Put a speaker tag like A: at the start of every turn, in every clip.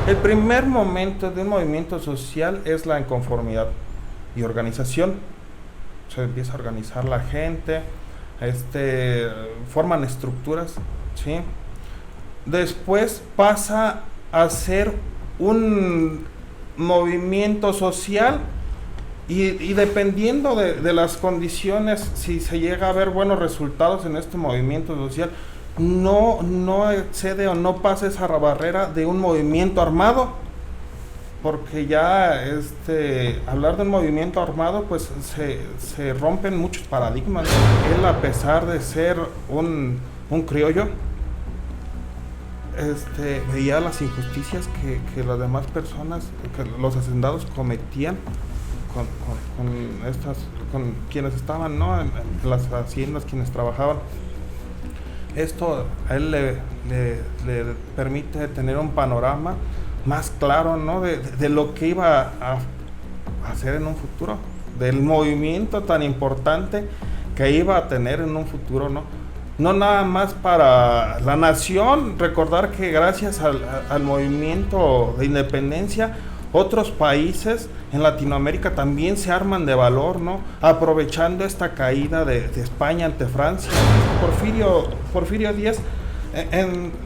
A: El primer momento de un movimiento social es la inconformidad y organización. Se empieza a organizar la gente, forman estructuras, ¿sí? Después pasa a ser un movimiento social y dependiendo de las condiciones, si se llega a ver buenos resultados en este movimiento social, no excede o no pasa esa barrera de un movimiento armado, porque ya hablar de un movimiento armado pues se rompen muchos paradigmas. Él, a pesar de ser un criollo, veía las injusticias que las demás personas, que los hacendados cometían con quienes estaban, ¿no?, en las haciendas, quienes trabajaban. Esto a él le permite tener un panorama más claro, ¿no?, de lo que iba a hacer en un futuro, del movimiento tan importante que iba a tener en un futuro, ¿no? No nada más para la nación, recordar que gracias al movimiento de independencia, otros países en Latinoamérica también se arman de valor, ¿no?, aprovechando esta caída de España ante Francia. Porfirio Díaz,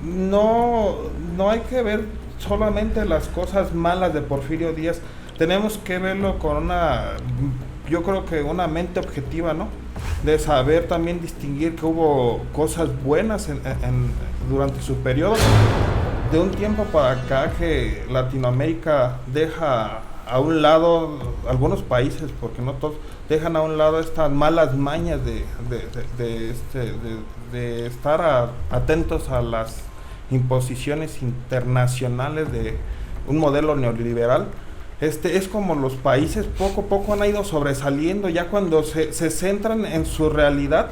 A: no hay que ver solamente las cosas malas de Porfirio Díaz, tenemos que verlo con yo creo que una mente objetiva, ¿no?, de saber también distinguir que hubo cosas buenas durante su periodo. De un tiempo para acá que Latinoamérica deja a un lado, algunos países, porque no todos, dejan a un lado estas malas mañas de estar atentos a las imposiciones internacionales de un modelo neoliberal. Es como los países poco a poco han ido sobresaliendo ya cuando se centran en su realidad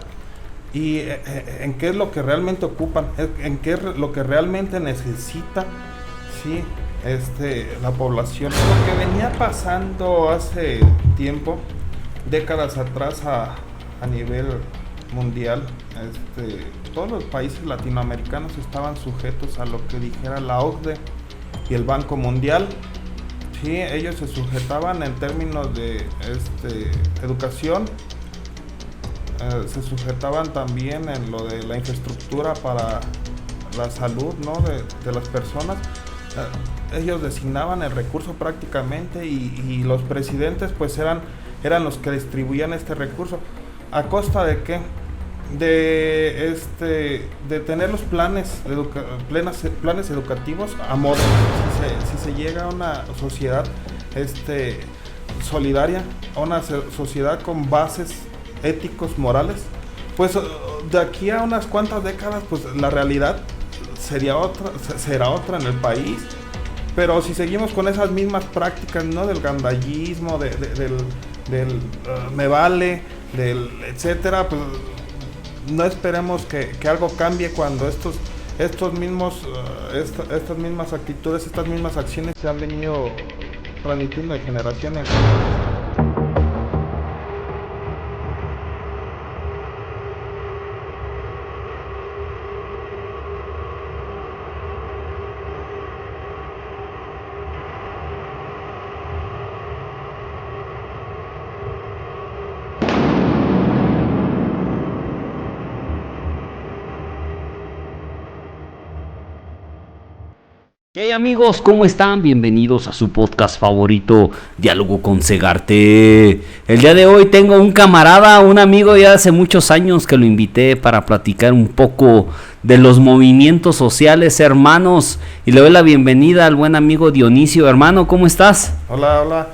A: y en qué es lo que realmente ocupan, en qué es lo que realmente necesita, sí, la población. Lo que venía pasando hace tiempo, décadas atrás a nivel mundial, todos los países latinoamericanos estaban sujetos a lo que dijera la OCDE y el Banco Mundial. Sí, ellos se sujetaban en términos de educación, se sujetaban también en lo de la infraestructura para la salud, ¿no?, de las personas. Ellos designaban el recurso prácticamente y los presidentes pues eran los que distribuían este recurso. ¿A costa de qué? De tener los planes educativos a modo. Si se llega a una sociedad solidaria, a una sociedad con bases éticos, morales, pues de aquí a unas cuantas décadas pues la realidad será otra en el país. Pero si seguimos con esas mismas prácticas, ¿no?, del gandallismo, del me vale, del etcétera, pues no esperemos que algo cambie cuando estas mismas actitudes, estas mismas acciones se han venido transmitiendo de generación en generación.
B: ¿Qué hay, amigos? ¿Cómo están? Bienvenidos a su podcast favorito, Diálogo con Segarte. El día de hoy tengo un camarada, un amigo de hace muchos años que lo invité para platicar un poco de los movimientos sociales, hermanos. Y le doy la bienvenida al buen amigo Dionisio. Hermano, ¿cómo estás?
A: Hola.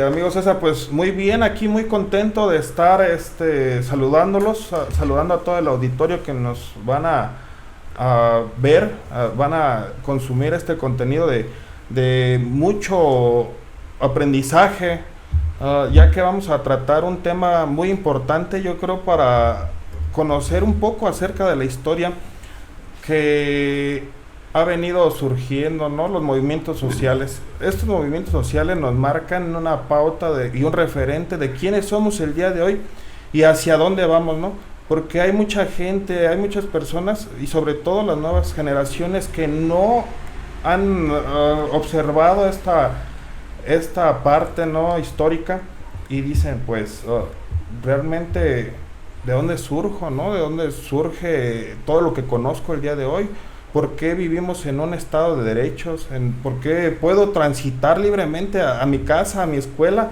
A: Amigo César, pues muy bien, aquí muy contento de estar saludándolos, saludando a todo el auditorio que nos van a ver, van a consumir este contenido de mucho aprendizaje, ya que vamos a tratar un tema muy importante, yo creo, para conocer un poco acerca de la historia que ha venido surgiendo, ¿no?, los movimientos sociales. Estos movimientos sociales nos marcan una pauta y un referente de quiénes somos el día de hoy y hacia dónde vamos, ¿no? Porque hay mucha gente, hay muchas personas y sobre todo las nuevas generaciones que no han observado esta parte, ¿no?, histórica, y dicen, pues, realmente, ¿de dónde surjo, no? ¿De dónde surge todo lo que conozco el día de hoy? ¿Por qué vivimos en un estado de derechos? ¿Por qué puedo transitar libremente a mi casa, a mi escuela,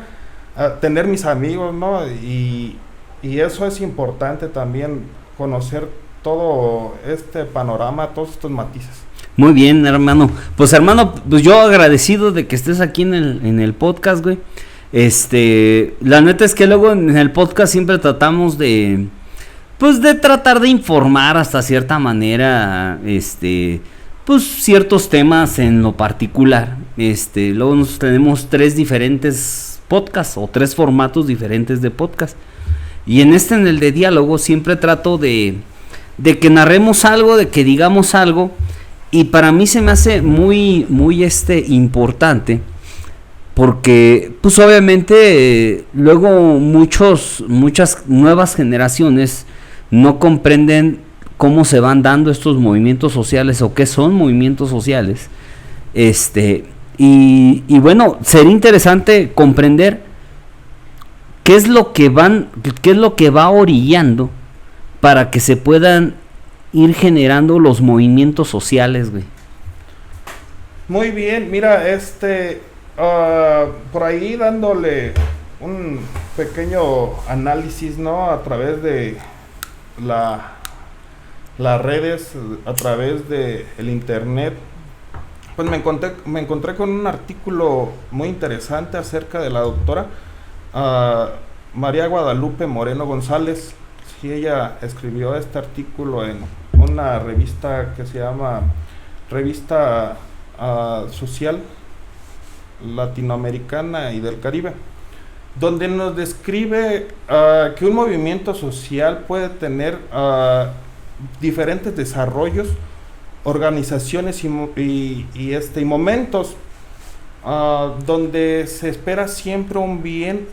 A: a tener mis amigos, ¿no? Y eso es importante también, conocer todo este panorama, todos estos matices.
B: Muy bien, hermano. Pues hermano, pues yo agradecido de que estés aquí en el podcast, güey. La neta es que luego en el podcast siempre tratamos de, pues, de tratar de informar hasta cierta manera, pues, ciertos temas en lo particular. Luego nosotros tenemos 3 diferentes podcasts o 3 formatos diferentes de podcast. Y en el de diálogo, siempre trato de que narremos algo, de que digamos algo. Y para mí se me hace muy, muy importante, porque pues obviamente luego muchas nuevas generaciones no comprenden cómo se van dando estos movimientos sociales o qué son movimientos sociales. Y bueno, sería interesante comprender qué es lo que va orillando para que se puedan ir generando los movimientos sociales, güey.
A: Muy bien, mira, por ahí dándole un pequeño análisis, ¿no?, a través de las redes, a través de el internet, pues me encontré con un artículo muy interesante acerca de la doctora María Guadalupe Moreno González. Sí, ella escribió este artículo en una revista que se llama Revista Social Latinoamericana y del Caribe, donde nos describe que un movimiento social puede tener diferentes desarrollos, organizaciones y momentos donde se espera siempre un bien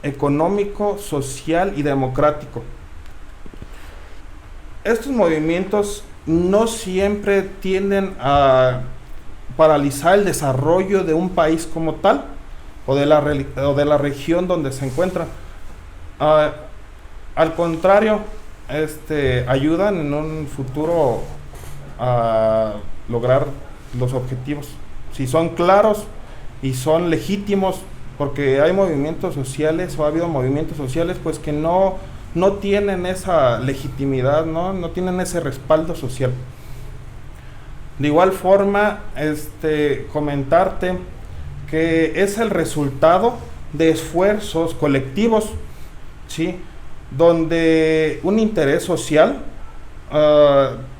A: económico, social y democrático. Estos movimientos no siempre tienden a paralizar el desarrollo de un país como tal, o de la región donde se encuentran. Al contrario, ayudan en un futuro a lograr los objetivos, si son claros y son legítimos, porque hay movimientos sociales, o ha habido movimientos sociales, pues, que no tienen esa legitimidad, no tienen ese respaldo social. De igual forma, comentarte que es el resultado de esfuerzos colectivos, ¿sí?, donde un interés social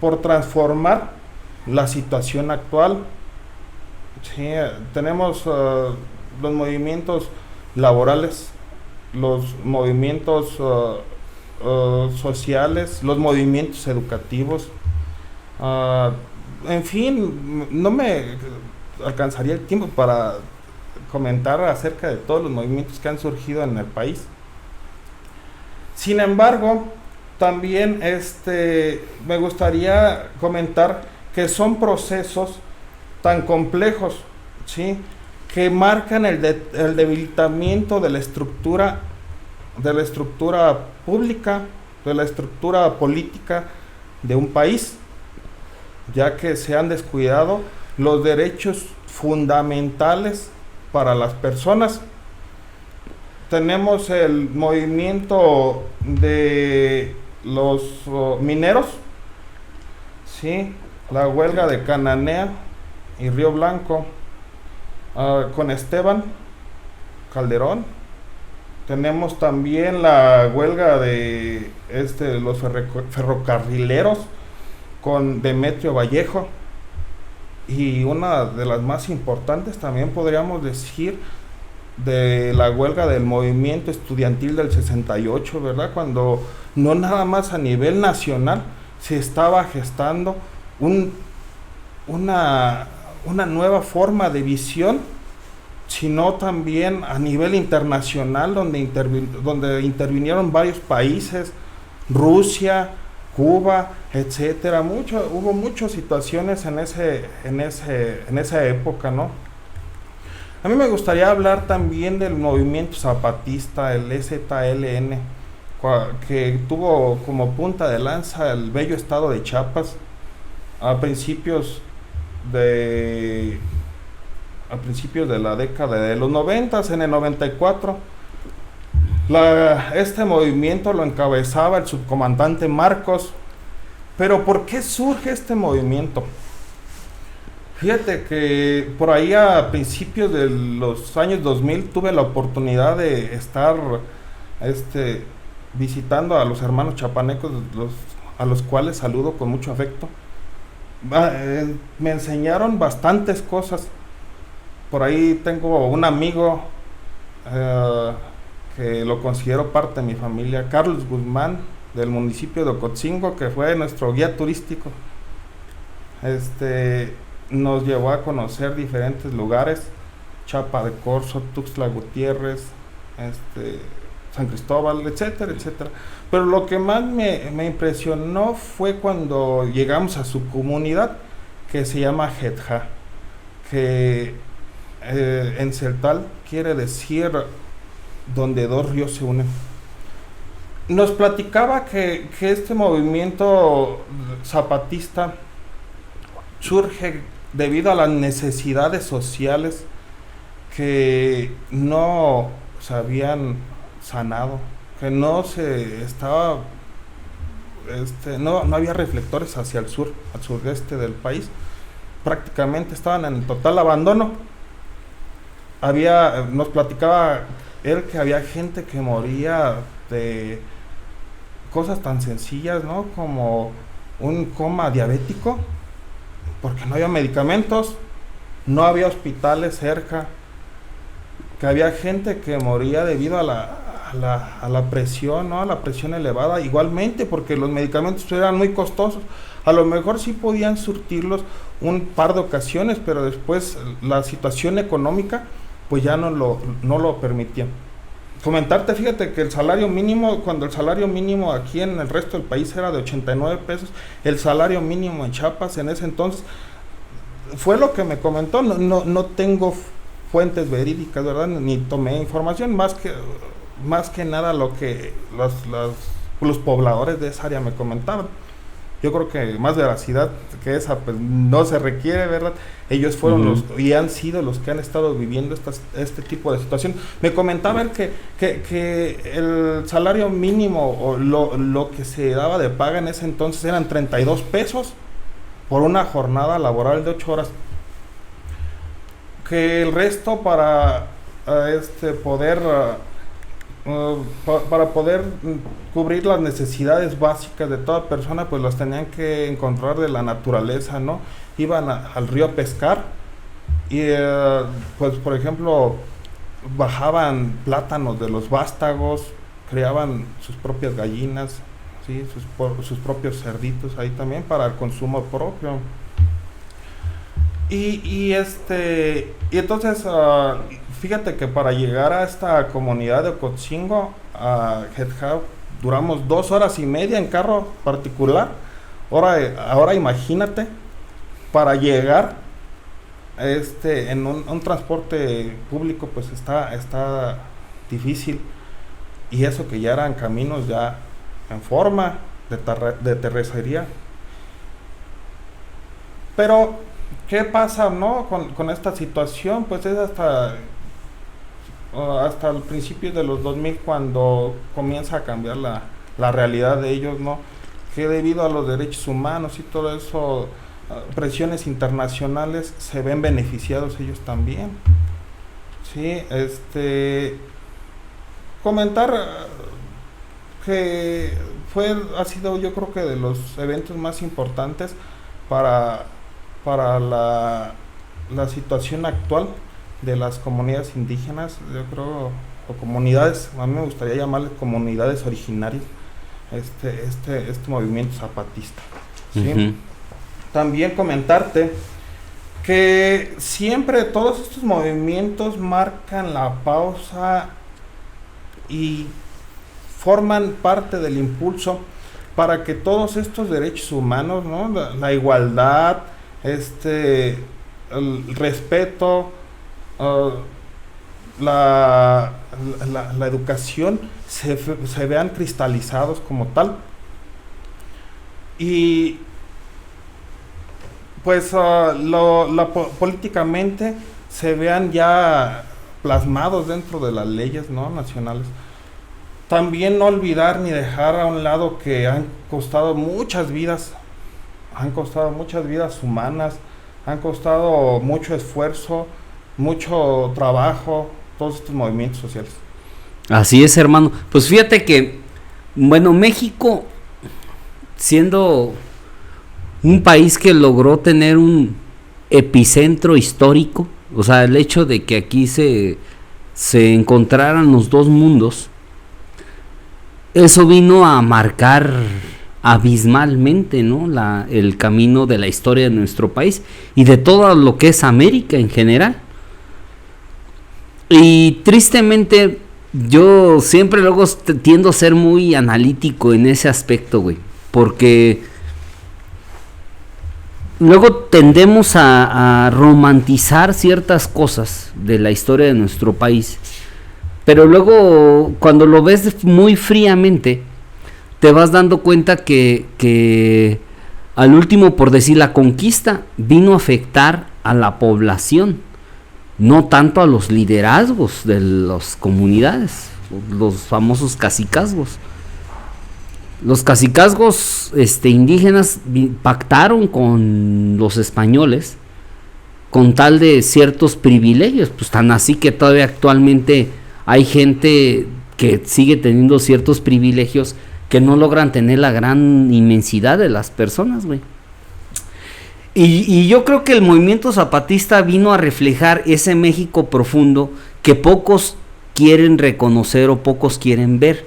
A: por transformar la situación actual. Sí, tenemos los movimientos laborales, los movimientos sociales, los movimientos educativos, en fin, no me alcanzaría el tiempo para comentar acerca de todos los movimientos que han surgido en el país. Sin embargo, también me gustaría comentar que son procesos tan complejos, ¿sí?, que marcan el debilitamiento de la estructura pública, de la estructura política de un país, ya que se han descuidado los derechos fundamentales para las personas. Tenemos el movimiento de los mineros, ¿sí?, la huelga de Cananea y Río Blanco, con Esteban Calderón. Tenemos también la huelga de los ferrocarrileros con Demetrio Vallejo, y una de las más importantes también podríamos decir de la huelga del movimiento estudiantil del 68, ¿verdad?, cuando no nada más a nivel nacional se estaba gestando una nueva forma de visión, sino también a nivel internacional, donde intervinieron varios países, Rusia, Cuba, etcétera. Hubo muchas situaciones en esa época, ¿no? A mí me gustaría hablar también del movimiento zapatista, el EZLN, que tuvo como punta de lanza el bello estado de Chiapas a principios de la década de los 90, en el 94. Este movimiento lo encabezaba el subcomandante Marcos. Pero ¿por qué surge este movimiento? Fíjate que por ahí a principios de los años 2000 tuve la oportunidad de estar visitando a los hermanos chapanecos, a los cuales saludo con mucho afecto. Me enseñaron bastantes cosas. Por ahí tengo un amigo que lo considero parte de mi familia, Carlos Guzmán, del municipio de Ocotzingo, que fue nuestro guía turístico. Nos llevó a conocer diferentes lugares, Chapa de Corzo, Tuxtla Gutiérrez, San Cristóbal, etcétera, etcétera. Pero lo que más me impresionó fue cuando llegamos a su comunidad, que se llama Jetja, que en celtal quiere decir donde dos ríos se unen. Nos platicaba que este movimiento zapatista surge debido a las necesidades sociales que no se habían sanado, que no se estaba, no había reflectores hacia el sur, al sureste del país. Prácticamente estaban en total abandono. Nos platicaba él que había gente que moría de cosas tan sencillas, ¿no? Como un coma diabético, porque no había medicamentos, no había hospitales cerca, que había gente que moría debido a la presión, ¿no? A la presión elevada, igualmente, porque los medicamentos eran muy costosos. A lo mejor sí podían surtirlos un par de ocasiones, pero después la situación económica pues ya no lo permitía. Comentarte, fíjate que el salario mínimo, cuando el salario mínimo aquí en el resto del país era de 89 pesos, el salario mínimo en Chiapas en ese entonces, fue lo que me comentó, no tengo fuentes verídicas, ¿verdad? Ni tomé información, más que nada lo que los pobladores de esa área me comentaban. Yo creo que más veracidad que esa pues no se requiere, ¿verdad? Ellos fueron los y han sido los que han estado viviendo este tipo de situación. Me comentaban que el salario mínimo o lo que se daba de paga en ese entonces eran 32 pesos por una jornada laboral de 8 horas. Que el resto para poder cubrir las necesidades básicas de toda persona, pues las tenían que encontrar de la naturaleza, ¿no? Iban al río a pescar y pues por ejemplo bajaban plátanos de los vástagos, criaban sus propias gallinas, ¿sí? sus propios cerditos ahí también para el consumo propio. Y entonces fíjate que para llegar a esta comunidad de Ocotzingo, a Jetja, duramos 2 horas y media en carro particular. Ahora imagínate, para llegar en un transporte público, pues está difícil. Y eso que ya eran caminos ya en forma de terracería. Pero ¿qué pasa, no? Con esta situación, pues es hasta el principio de los 2000 cuando comienza a cambiar la realidad de ellos, ¿no? Que debido a los derechos humanos y todo eso, presiones internacionales, se ven beneficiados ellos también. Sí, comentar que ha sido, yo creo que de los eventos más importantes para la situación actual de las comunidades indígenas, yo creo, o comunidades, a mí me gustaría llamarles comunidades originarias, este movimiento zapatista, ¿sí? También comentarte que siempre todos estos movimientos marcan la pausa y forman parte del impulso para que todos estos derechos humanos, ¿no? La igualdad, el respeto, la educación se vean cristalizados como tal. Y pues políticamente se vean ya plasmados dentro de las leyes, ¿no?, nacionales. También no olvidar ni dejar a un lado que han costado muchas vidas humanas, han costado mucho esfuerzo, mucho trabajo, todos estos movimientos sociales.
B: Así es, hermano. Pues fíjate que, bueno, México, siendo un país que logró tener un epicentro histórico, o sea, el hecho de que aquí se encontraran los dos mundos, eso vino a marcar abismalmente, ¿no?, el camino de la historia de nuestro país y de todo lo que es América en general. Y tristemente yo siempre luego tiendo a ser muy analítico en ese aspecto, güey, porque luego tendemos a romantizar ciertas cosas de la historia de nuestro país, pero luego cuando lo ves muy fríamente te vas dando cuenta que al último, por decir, la conquista vino a afectar a la población, no tanto a los liderazgos de las comunidades, los famosos cacicazgos. Los cacicazgos indígenas pactaron con los españoles con tal de ciertos privilegios, pues tan así que todavía actualmente hay gente que sigue teniendo ciertos privilegios que no logran tener la gran inmensidad de las personas, güey. Y yo creo que el movimiento zapatista vino a reflejar ese México profundo que pocos quieren reconocer o pocos quieren ver.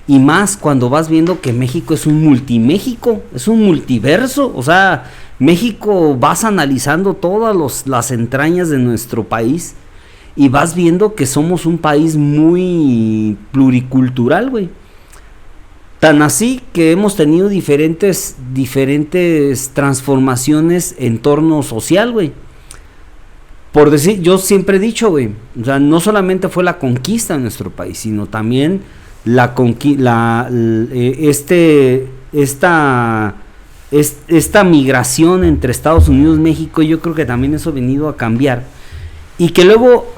B: Y más cuando vas viendo que México es un multiméxico, es un multiverso. O sea, México, vas analizando todas las entrañas de nuestro país y vas viendo que somos un país muy pluricultural, güey. Tan así que hemos tenido diferentes transformaciones en torno social, güey. Por decir, yo siempre he dicho, güey, o sea, no solamente fue la conquista de nuestro país, sino también esta migración entre Estados Unidos y México. Yo creo que también eso ha venido a cambiar. Y que luego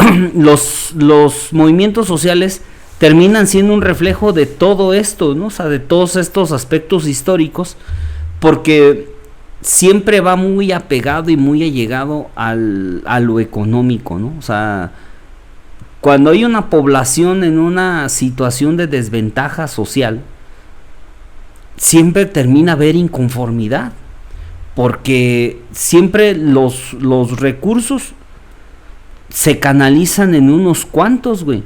B: los movimientos sociales terminan siendo un reflejo de todo esto, ¿no? O sea, de todos estos aspectos históricos, porque siempre va muy apegado y muy allegado a lo económico, ¿no? O sea, cuando hay una población en una situación de desventaja social, siempre termina a haber inconformidad, porque siempre los recursos se canalizan en unos cuantos, güey.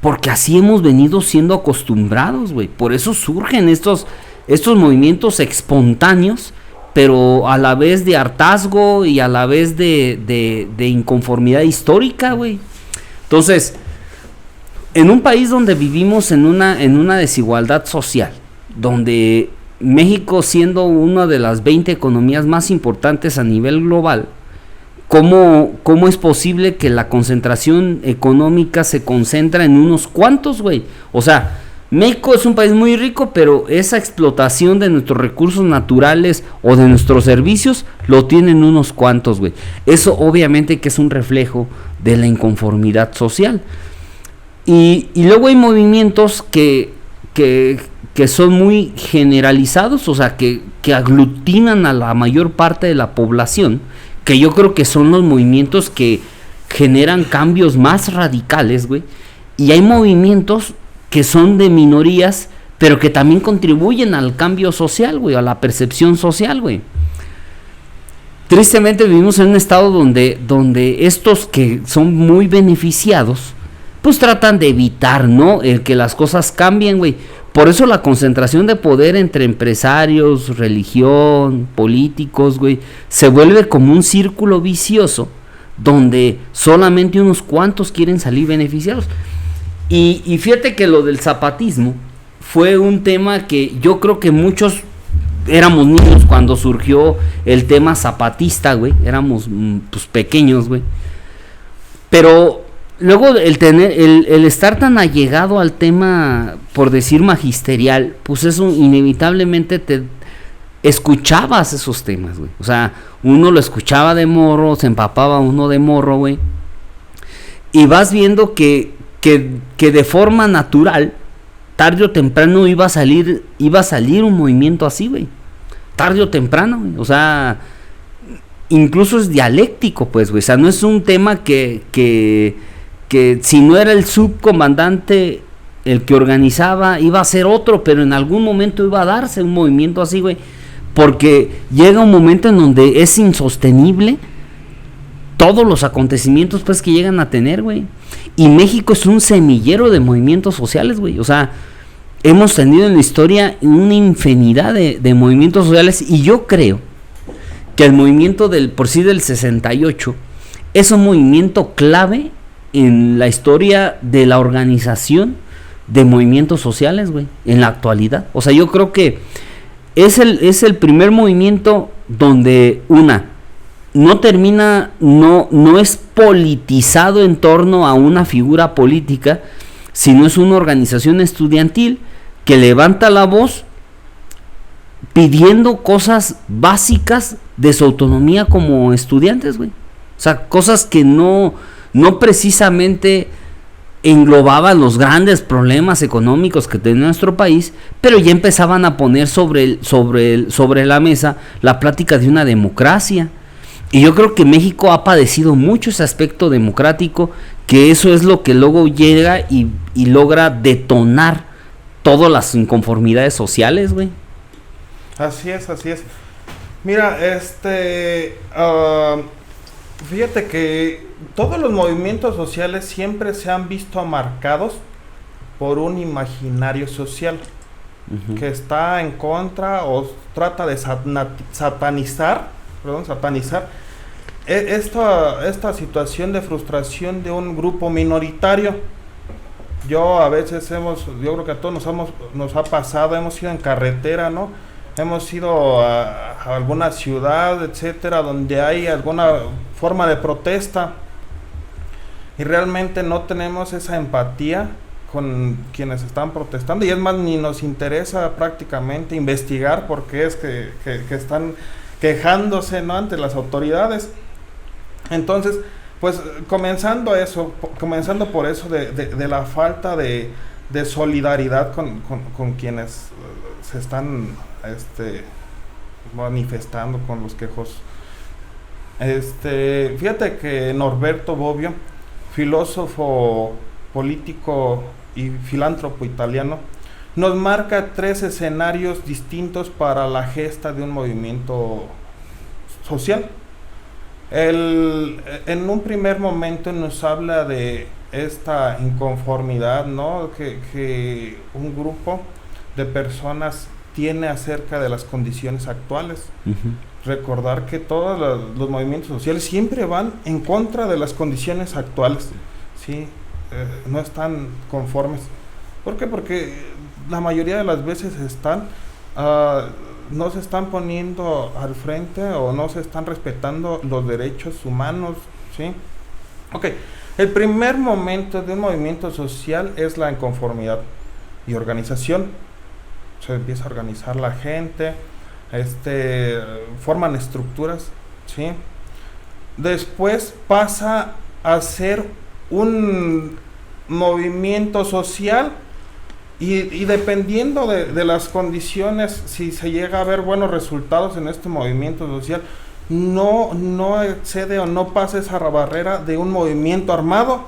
B: Porque así hemos venido siendo acostumbrados, güey. Por eso surgen estos movimientos espontáneos, pero a la vez de hartazgo y a la vez de inconformidad histórica, güey. Entonces, en un país donde vivimos en una desigualdad social, donde México, siendo una de las 20 economías más importantes a nivel global, ¿Cómo es posible que la concentración económica se concentra en unos cuantos, güey? O sea, México es un país muy rico, pero esa explotación de nuestros recursos naturales o de nuestros servicios lo tienen unos cuantos, güey. Eso obviamente que es un reflejo de la inconformidad social. Y luego hay movimientos que son muy generalizados, o sea, que aglutinan a la mayor parte de la población, que yo creo que son los movimientos que generan cambios más radicales, güey. Y hay movimientos que son de minorías, pero que también contribuyen al cambio social, güey, a la percepción social, güey. Tristemente vivimos en un estado donde estos que son muy beneficiados, pues tratan de evitar, ¿no?, el que las cosas cambien, güey. Por eso la concentración de poder entre empresarios, religión, políticos, güey, se vuelve como un círculo vicioso donde solamente unos cuantos quieren salir beneficiados. Y fíjate que lo del zapatismo fue un tema que yo creo que muchos éramos niños cuando surgió el tema zapatista, güey. Éramos pues pequeños, güey. Pero luego el estar tan allegado al tema, por decir magisterial, pues eso inevitablemente te escuchabas esos temas, güey. O sea, uno lo escuchaba de morro, se empapaba uno de morro, güey. Y vas viendo que de forma natural, tarde o temprano iba a salir un movimiento así, güey. Tarde o temprano, güey. O sea, incluso es dialéctico, pues, güey. O sea, no es un tema que si no era el subcomandante el que organizaba, iba a ser otro, pero en algún momento iba a darse un movimiento así, güey. Porque llega un momento en donde es insostenible todos los acontecimientos, pues, que llegan a tener, güey. Y México es un semillero de movimientos sociales, güey. O sea, hemos tenido en la historia una infinidad de movimientos sociales, y yo creo que el movimiento del 68 es un movimiento clave en la historia de la organización de movimientos sociales, güey, en la actualidad. O sea, yo creo que es el primer movimiento donde no es politizado en torno a una figura política, sino es una organización estudiantil que levanta la voz pidiendo cosas básicas de su autonomía como estudiantes, güey. O sea, cosas que no precisamente englobaban los grandes problemas económicos que tenía nuestro país, pero ya empezaban a poner sobre la mesa la plática de una democracia. Y yo creo que México ha padecido mucho ese aspecto democrático, que eso es lo que luego llega y logra detonar todas las inconformidades sociales, güey.
A: Así es. Mira, fíjate que todos los movimientos sociales siempre se han visto marcados por un imaginario social que está en contra o trata de satanizar esta situación de frustración de un grupo minoritario. Yo creo que a todos nos ha pasado, hemos ido en carretera, ¿no? Hemos ido a alguna ciudad, etcétera, donde hay alguna forma de protesta y realmente no tenemos esa empatía con quienes están protestando, y es más, ni nos interesa prácticamente investigar por qué es que están quejándose, ¿no?, ante las autoridades. Entonces, pues comenzando por eso de la falta de solidaridad con quienes se están manifestando con los quejos. Fíjate que Norberto Bobbio, filósofo, político y filántropo italiano, nos marca 3 escenarios distintos para la gesta de un movimiento social. En un primer momento nos habla de esta inconformidad, ¿no?, que un grupo de personas tiene acerca de las condiciones actuales. Recordar que todos los movimientos sociales siempre van en contra de las condiciones actuales, ¿sí? No están conformes. ¿Por qué? Porque la mayoría de las veces no se están poniendo al frente o no se están respetando los derechos humanos, ¿sí? Ok, el primer momento de un movimiento social es la inconformidad y organización. Se empieza a organizar la gente, forman estructuras, ¿sí? Después pasa a ser un movimiento social y dependiendo de las condiciones, si se llega a ver buenos resultados en este movimiento social, no excede o no pasa esa barrera de un movimiento armado,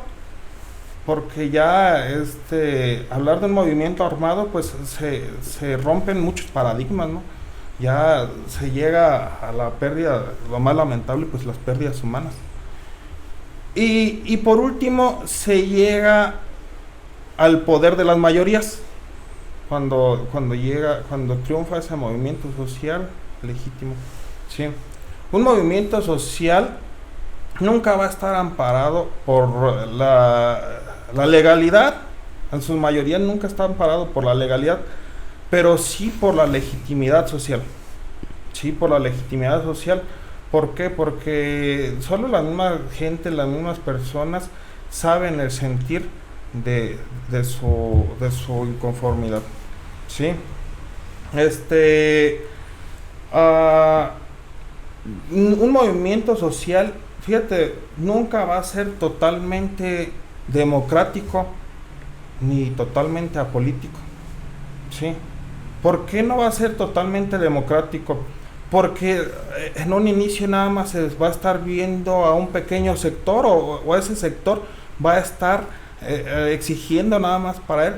A: porque ya hablar de un movimiento armado, pues se rompen muchos paradigmas, ¿no? Ya se llega a la pérdida, lo más lamentable, pues las pérdidas humanas. Y por último se llega al poder de las mayorías, cuando triunfa ese movimiento social legítimo, ¿sí? Un movimiento social nunca va a estar amparado por la legalidad En su mayoría nunca está amparado por la legalidad, pero sí por la legitimidad social. Sí, por la legitimidad social. ¿Por qué? Porque solo la misma gente, las mismas personas saben el sentir de su inconformidad. ¿Sí? Un movimiento social, fíjate, nunca va a ser totalmente democrático ni totalmente apolítico. ¿Sí? ¿Por qué no va a ser totalmente democrático? Porque en un inicio nada más se va a estar viendo a un pequeño sector o ese sector va a estar exigiendo nada más para él.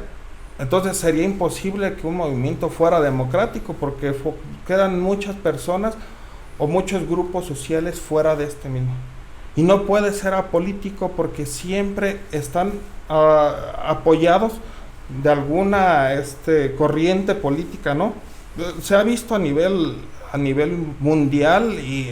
A: Entonces sería imposible que un movimiento fuera democrático porque quedan muchas personas o muchos grupos sociales fuera de este mismo. Y no puede ser apolítico porque siempre están apoyados de alguna corriente política, ¿no? Se ha visto a nivel mundial y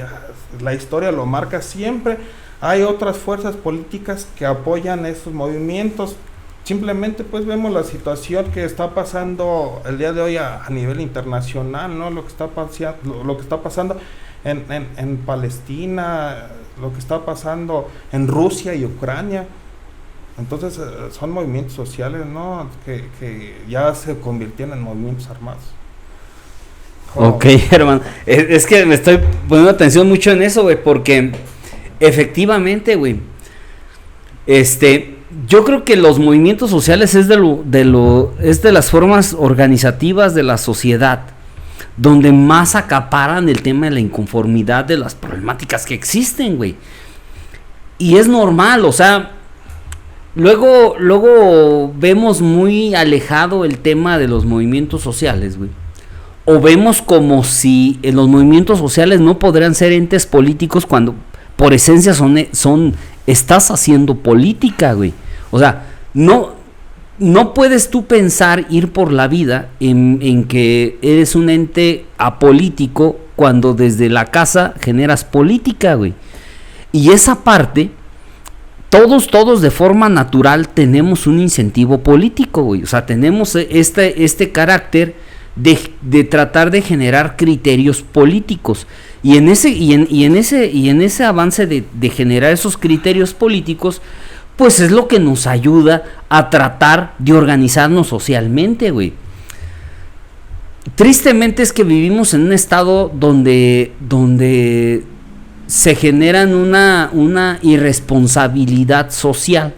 A: la historia lo marca, siempre hay otras fuerzas políticas que apoyan estos movimientos. Simplemente pues vemos la situación que está pasando el día de hoy a nivel internacional, ¿no? Lo que está pasando en Palestina, lo que está pasando en Rusia y Ucrania. Entonces son movimientos sociales, ¿no? Que ya se convirtieron en movimientos armados.
B: Ok, hermano. Es que me estoy poniendo atención mucho en eso, güey, porque efectivamente, güey, yo creo que los movimientos sociales es de las formas organizativas de la sociedad donde más acaparan el tema de la inconformidad de las problemáticas que existen, güey. Y es normal, o sea, luego vemos muy alejado el tema de los movimientos sociales, güey. O vemos como si los movimientos sociales no podrían ser entes políticos cuando por esencia estás haciendo política, güey. O sea, no puedes tú pensar ir por la vida en que eres un ente apolítico cuando desde la casa generas política, güey. Y esa parte, todos de forma natural tenemos un incentivo político, güey. O sea, tenemos este carácter de tratar de generar criterios políticos. Y en ese avance de generar esos criterios políticos, pues es lo que nos ayuda a tratar de organizarnos socialmente, güey. Tristemente es que vivimos en un estado donde se generan una irresponsabilidad social.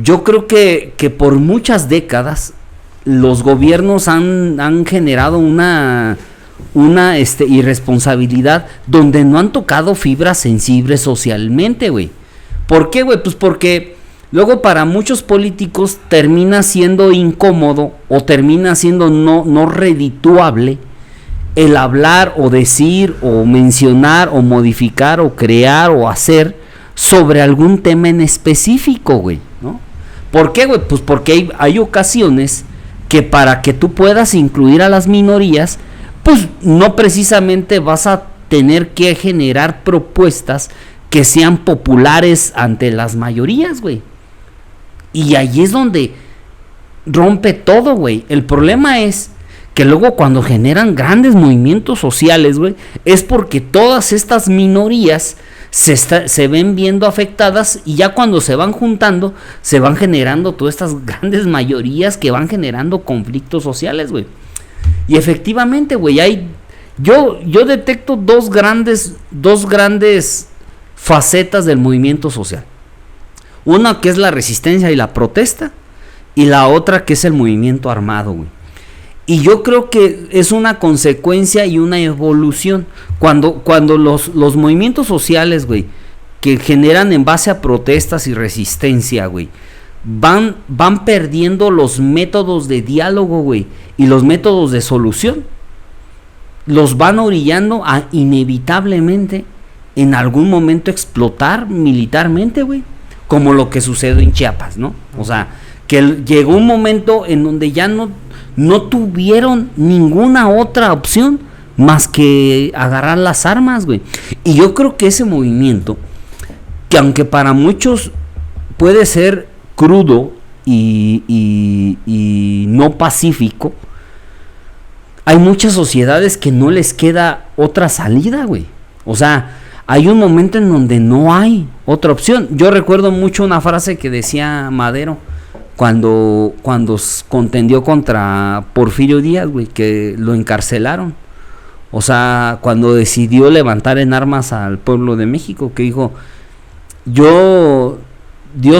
B: Yo creo que por muchas décadas los gobiernos han generado una irresponsabilidad donde no han tocado fibras sensibles socialmente, güey. ¿Por qué, güey? Pues porque luego para muchos políticos termina siendo incómodo o termina siendo no redituable el hablar o decir o mencionar o modificar o crear o hacer sobre algún tema en específico, güey, ¿no? ¿Por qué, güey? Pues porque hay ocasiones que para que tú puedas incluir a las minorías, pues no precisamente vas a tener que generar propuestas que sean populares ante las mayorías, güey. Y ahí es donde rompe todo, güey. El problema es que luego cuando generan grandes movimientos sociales, güey, es porque todas estas minorías se ven viendo afectadas y ya cuando se van juntando, se van generando todas estas grandes mayorías que van generando conflictos sociales, güey. Y efectivamente, güey, yo detecto dos grandes facetas del movimiento social. Una que es la resistencia y la protesta, y la otra que es el movimiento armado, güey. Y yo creo que es una consecuencia y una evolución. Cuando los movimientos sociales, güey, que generan en base a protestas y resistencia, güey, van perdiendo los métodos de diálogo, güey, y los métodos de solución, los van orillando a inevitablemente en algún momento explotar militarmente, güey, como lo que sucedió en Chiapas, ¿no? O sea, que llegó un momento en donde ya no tuvieron ninguna otra opción más que agarrar las armas, güey. Y yo creo que ese movimiento, que aunque para muchos puede ser crudo y no pacífico, hay muchas sociedades que no les queda otra salida, güey. O sea, hay un momento en donde no hay otra opción. Yo recuerdo mucho una frase que decía Madero cuando contendió contra Porfirio Díaz, güey, que lo encarcelaron. O sea, cuando decidió levantar en armas al pueblo de México, que dijo, Dios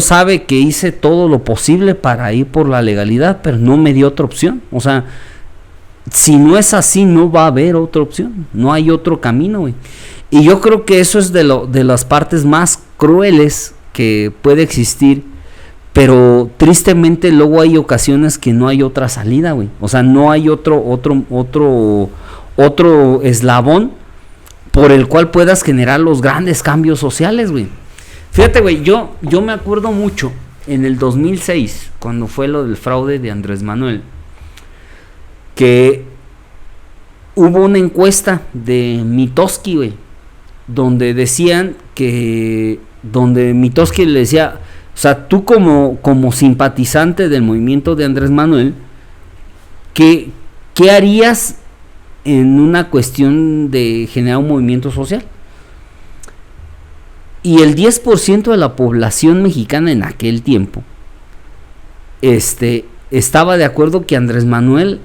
B: sabe que hice todo lo posible para ir por la legalidad, pero no me dio otra opción. O sea, si no es así, no va a haber otra opción, no hay otro camino, güey. Y yo creo que eso es de las partes más crueles que puede existir, pero tristemente luego hay ocasiones que no hay otra salida, güey. O sea, no hay otro eslabón por el cual puedas generar los grandes cambios sociales, güey. Fíjate, güey, yo me acuerdo mucho en el 2006, cuando fue lo del fraude de Andrés Manuel, que hubo una encuesta de Mitofsky, güey, donde decían donde Mitofsky le decía, o sea, tú como simpatizante del movimiento de Andrés Manuel, ¿qué harías en una cuestión de generar un movimiento social? Y el 10% de la población mexicana en aquel tiempo estaba de acuerdo que Andrés Manuel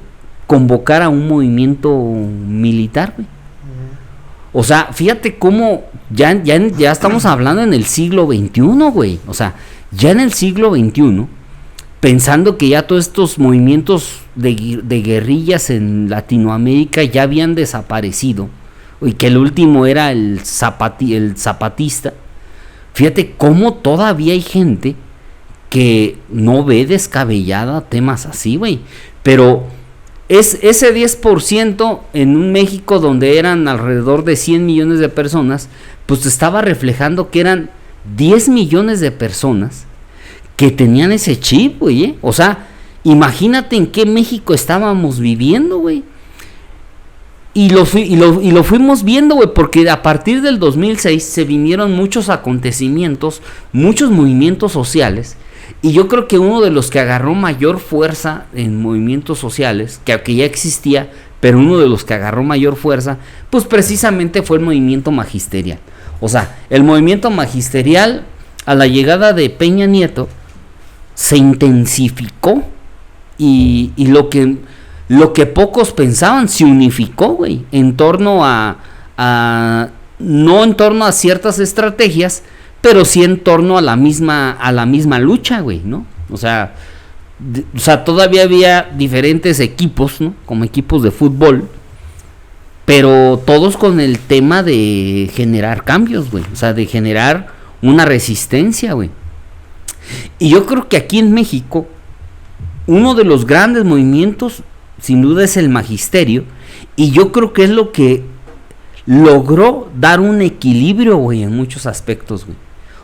B: convocara un movimiento militar, güey. O sea, fíjate cómo ya estamos hablando en el siglo XXI, güey. O sea, ya en el siglo XXI, pensando que ya todos estos movimientos de guerrillas en Latinoamérica ya habían desaparecido, y que el último era el zapatista. Fíjate cómo todavía hay gente que no ve descabellada temas así, güey. Pero ese 10% en un México donde eran alrededor de 100 millones de personas, pues estaba reflejando que eran 10 millones de personas que tenían ese chip, güey. O sea, imagínate en qué México estábamos viviendo, güey. Y lo fuimos viendo, güey, porque a partir del 2006 se vinieron muchos acontecimientos, muchos movimientos sociales. Y yo creo que uno de los que agarró mayor fuerza en movimientos sociales, que ya existía, pero uno de los que agarró mayor fuerza, pues precisamente fue el movimiento magisterial. O sea, el movimiento magisterial, a la llegada de Peña Nieto, se intensificó y lo que pocos pensaban se unificó, güey, en torno no en torno a ciertas estrategias, pero sí en torno a la misma lucha, güey, ¿no? O sea, todavía había diferentes equipos, ¿no? Como equipos de fútbol, pero todos con el tema de generar cambios, güey, o sea, de generar una resistencia, güey. Y yo creo que aquí en México, uno de los grandes movimientos, sin duda, es el magisterio, y yo creo que es lo que logró dar un equilibrio, güey, en muchos aspectos, güey.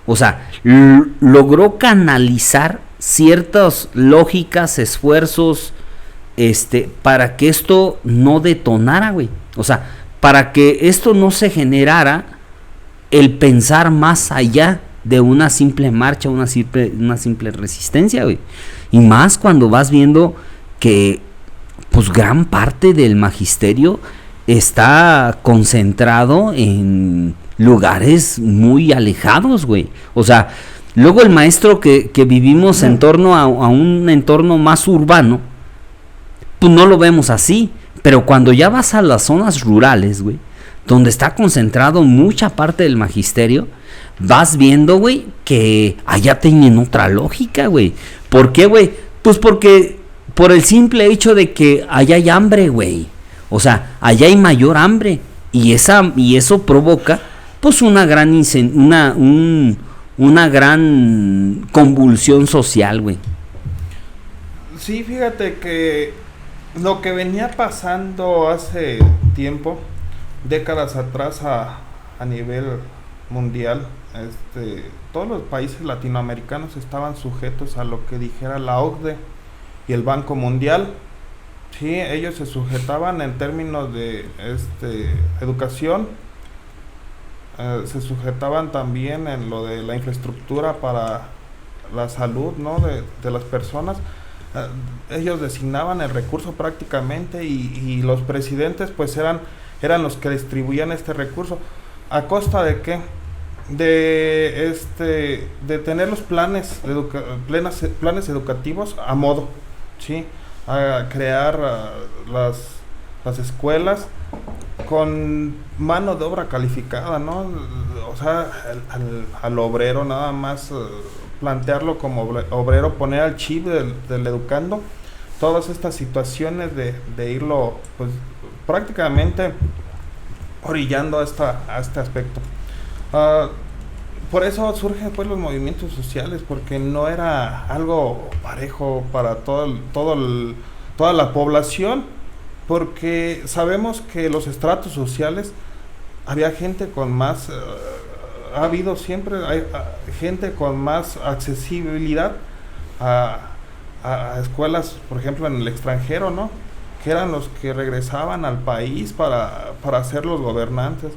B: O sea, logró canalizar ciertas lógicas, esfuerzos, para que esto no detonara, güey. O sea, para que esto no se generara el pensar más allá de una simple marcha, una simple resistencia, güey. Y más cuando vas viendo que, pues, gran parte del magisterio está concentrado en lugares muy alejados, güey. O sea, luego el maestro que vivimos en torno a un entorno más urbano, pues no lo vemos así. Pero cuando ya vas a las zonas rurales, güey, donde está concentrado mucha parte del magisterio, vas viendo, güey, que allá tienen otra lógica, güey. ¿Por qué, güey? Pues porque por el simple hecho de que allá hay hambre, güey. O sea, allá hay mayor hambre. Y eso provoca, pues, una gran convulsión social, güey.
A: Sí, fíjate que lo que venía pasando hace tiempo, décadas atrás a nivel mundial, todos los países latinoamericanos estaban sujetos a lo que dijera la OCDE y el Banco Mundial. Sí, ellos se sujetaban en términos de educación, se sujetaban también en lo de la infraestructura para la salud, ¿no? de las personas. Ellos designaban el recurso prácticamente y los presidentes pues eran los que distribuían este recurso. ¿A costa de qué? De tener los planes educativos a modo, ¿sí? A crear las escuelas con mano de obra calificada, ¿no? O sea, al obrero nada más plantearlo como obrero, poner al chip del educando todas estas situaciones de irlo pues prácticamente orillando a este aspecto. Por eso surgen pues los movimientos sociales, porque no era algo parejo para toda la población, porque sabemos que los estratos sociales había gente con más, ha habido siempre gente con más accesibilidad a escuelas, por ejemplo en el extranjero, ¿no? Que eran los que regresaban al país para ser los gobernantes.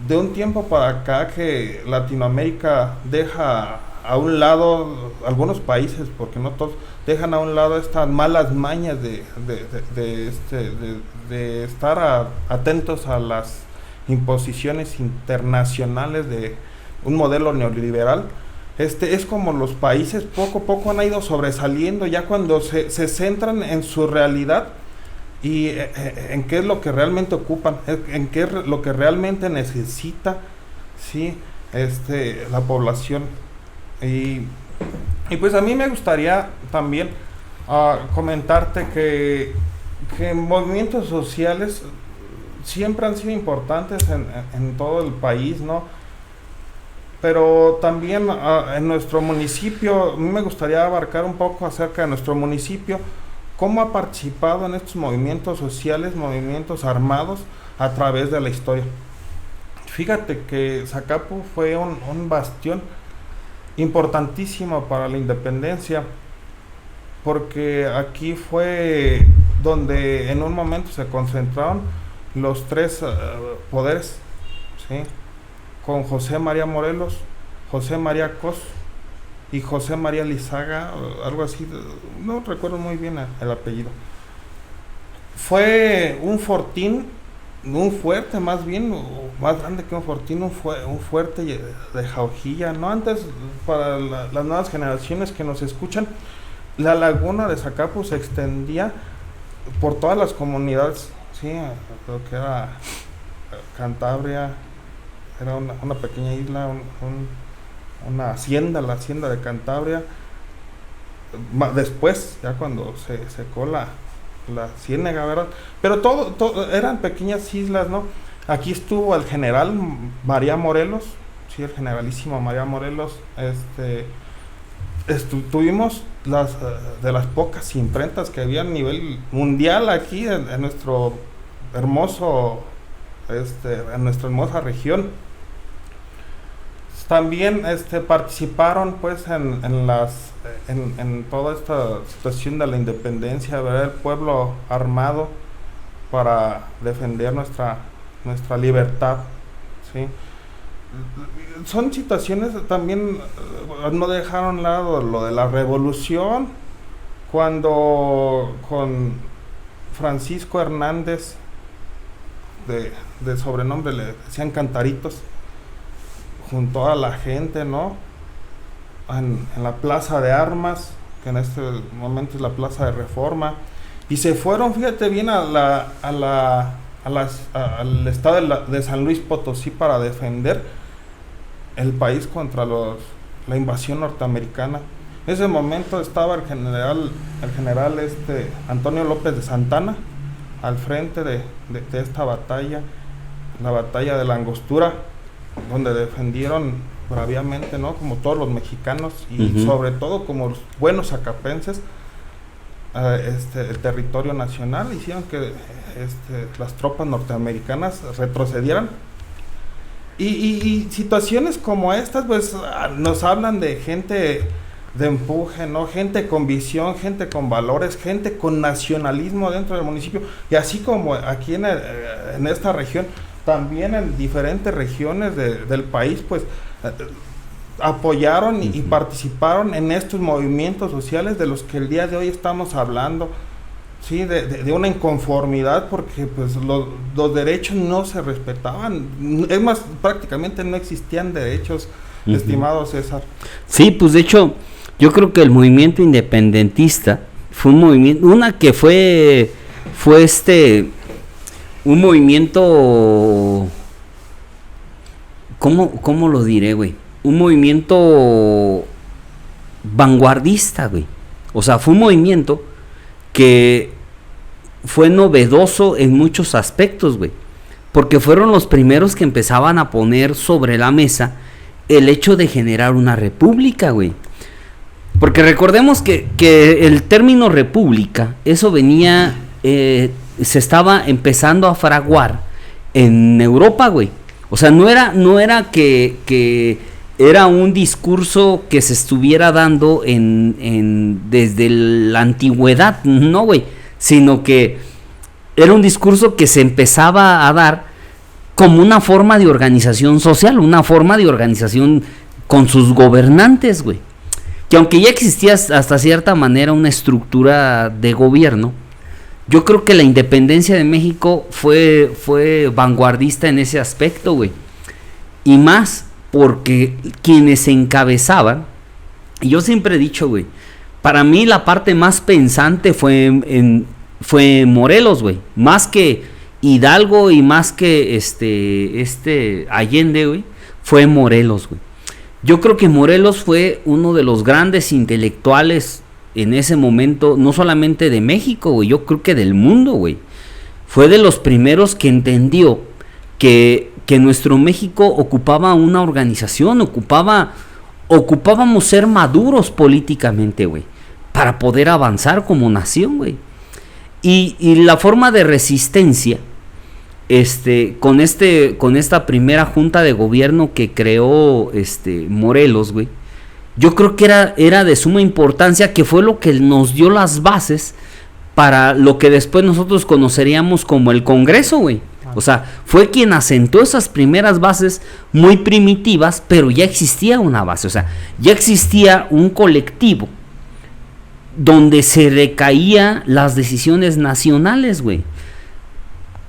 A: De un tiempo para acá que Latinoamérica deja a un lado, algunos países, porque no todos, dejan a un lado estas malas mañas de estar atentos a las imposiciones internacionales de un modelo neoliberal. Es como los países poco a poco han ido sobresaliendo ya cuando se centran en su realidad y en qué es lo que realmente ocupan, en qué es lo que realmente necesita, ¿sí? La población. Y pues a mí me gustaría también comentarte que movimientos sociales siempre han sido importantes en todo el país, ¿no? Pero también en nuestro municipio, a mí me gustaría abarcar un poco acerca de nuestro municipio, cómo ha participado en estos movimientos sociales, movimientos armados a través de la historia. Fíjate que Zacapu fue un bastión importantísimo para la independencia, porque aquí fue donde en un momento se concentraron los tres poderes, ¿sí? Con José María Morelos, José María Cos y José María Lizaga, algo así, no recuerdo muy bien el apellido. Fue un fortín, un fuerte más bien, más grande que un fortín, un fuerte de Jauja, ¿no? Antes, para las nuevas generaciones que nos escuchan, la laguna de Zacapu se extendía por todas las comunidades, sí, creo que era Cantabria, era una pequeña isla, una hacienda, la hacienda de Cantabria. Después, ya cuando se secó la ciénaga, ¿verdad? Pero todo eran pequeñas islas, ¿no? Aquí estuvo el general María Morelos, sí, el generalísimo María Morelos. Tuvimos de las pocas imprentas que había a nivel mundial aquí en nuestro hermoso, en nuestra hermosa región. También participaron pues en toda esta situación de la independencia, ¿verdad? El pueblo armado para defender nuestra libertad, ¿sí? Son situaciones también, no dejaron lado lo de la revolución, cuando con Francisco Hernández, de sobrenombre le decían Cantaritos, junto a la gente, ¿no? En la Plaza de Armas, que en este momento es la Plaza de Reforma, y se fueron, fíjate bien, al estado de San Luis Potosí para defender el país contra la invasión norteamericana. En ese momento estaba el general Antonio López de Santana al frente de esta batalla, la batalla de la Angostura, donde defendieron braviamente, ¿no? Como todos los mexicanos y sobre todo como los buenos zacapenses, el territorio nacional. Hicieron que las tropas norteamericanas retrocedieran. Y situaciones como estas pues nos hablan de gente de empuje, ¿no? Gente con visión, gente con valores, gente con nacionalismo dentro del municipio, y así como aquí en esta región, también en diferentes regiones del país, pues apoyaron y participaron en estos movimientos sociales de los que el día de hoy estamos hablando. Sí, de una inconformidad porque pues los derechos no se respetaban. Es más, prácticamente no existían derechos, estimado César.
B: Sí, pues de hecho, yo creo que el movimiento independentista fue un movimiento, un movimiento, ¿cómo lo diré, güey? Un movimiento vanguardista, güey. O sea, fue un movimiento que fue novedoso en muchos aspectos, güey, porque fueron los primeros que empezaban a poner sobre la mesa el hecho de generar una república, güey. Porque recordemos que el término república, eso venía, se estaba empezando a fraguar en Europa, güey. O sea, no era que era un discurso que se estuviera dando desde la antigüedad, no, güey, sino que era un discurso que se empezaba a dar como una forma de organización social, una forma de organización con sus gobernantes, güey. Que aunque ya existía hasta cierta manera una estructura de gobierno, yo creo que la independencia de México fue vanguardista en ese aspecto, güey. Y más porque quienes encabezaban, y yo siempre he dicho, güey, para mí la parte más pensante fue Morelos, güey, más que Hidalgo y más que Allende, güey, fue Morelos, güey. Yo creo que Morelos fue uno de los grandes intelectuales en ese momento, no solamente de México, güey, yo creo que del mundo, güey. Fue de los primeros que entendió que nuestro México ocupaba una organización, ocupábamos ser maduros políticamente, güey, para poder avanzar como nación, güey. Y la forma de resistencia, con esta primera junta de gobierno que creó Morelos, güey, yo creo que era de suma importancia, que fue lo que nos dio las bases para lo que después nosotros conoceríamos como el Congreso, güey. O sea, fue quien asentó esas primeras bases muy primitivas, pero ya existía una base, o sea, ya existía un colectivo donde se recaía las decisiones nacionales, güey.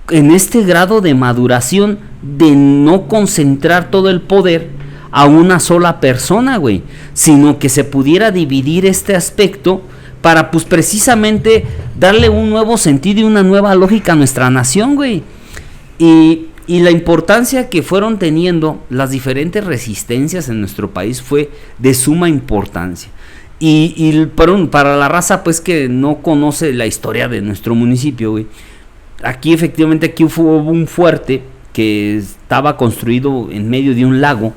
B: En este grado de maduración de no concentrar todo el poder a una sola persona, güey, sino que se pudiera dividir este aspecto para, pues, precisamente darle un nuevo sentido y una nueva lógica a nuestra nación, güey. Y la importancia que fueron teniendo las diferentes resistencias en nuestro país fue de suma importancia. Y para la raza, pues, que no conoce la historia de nuestro municipio, güey, aquí hubo un fuerte que estaba construido en medio de un lago,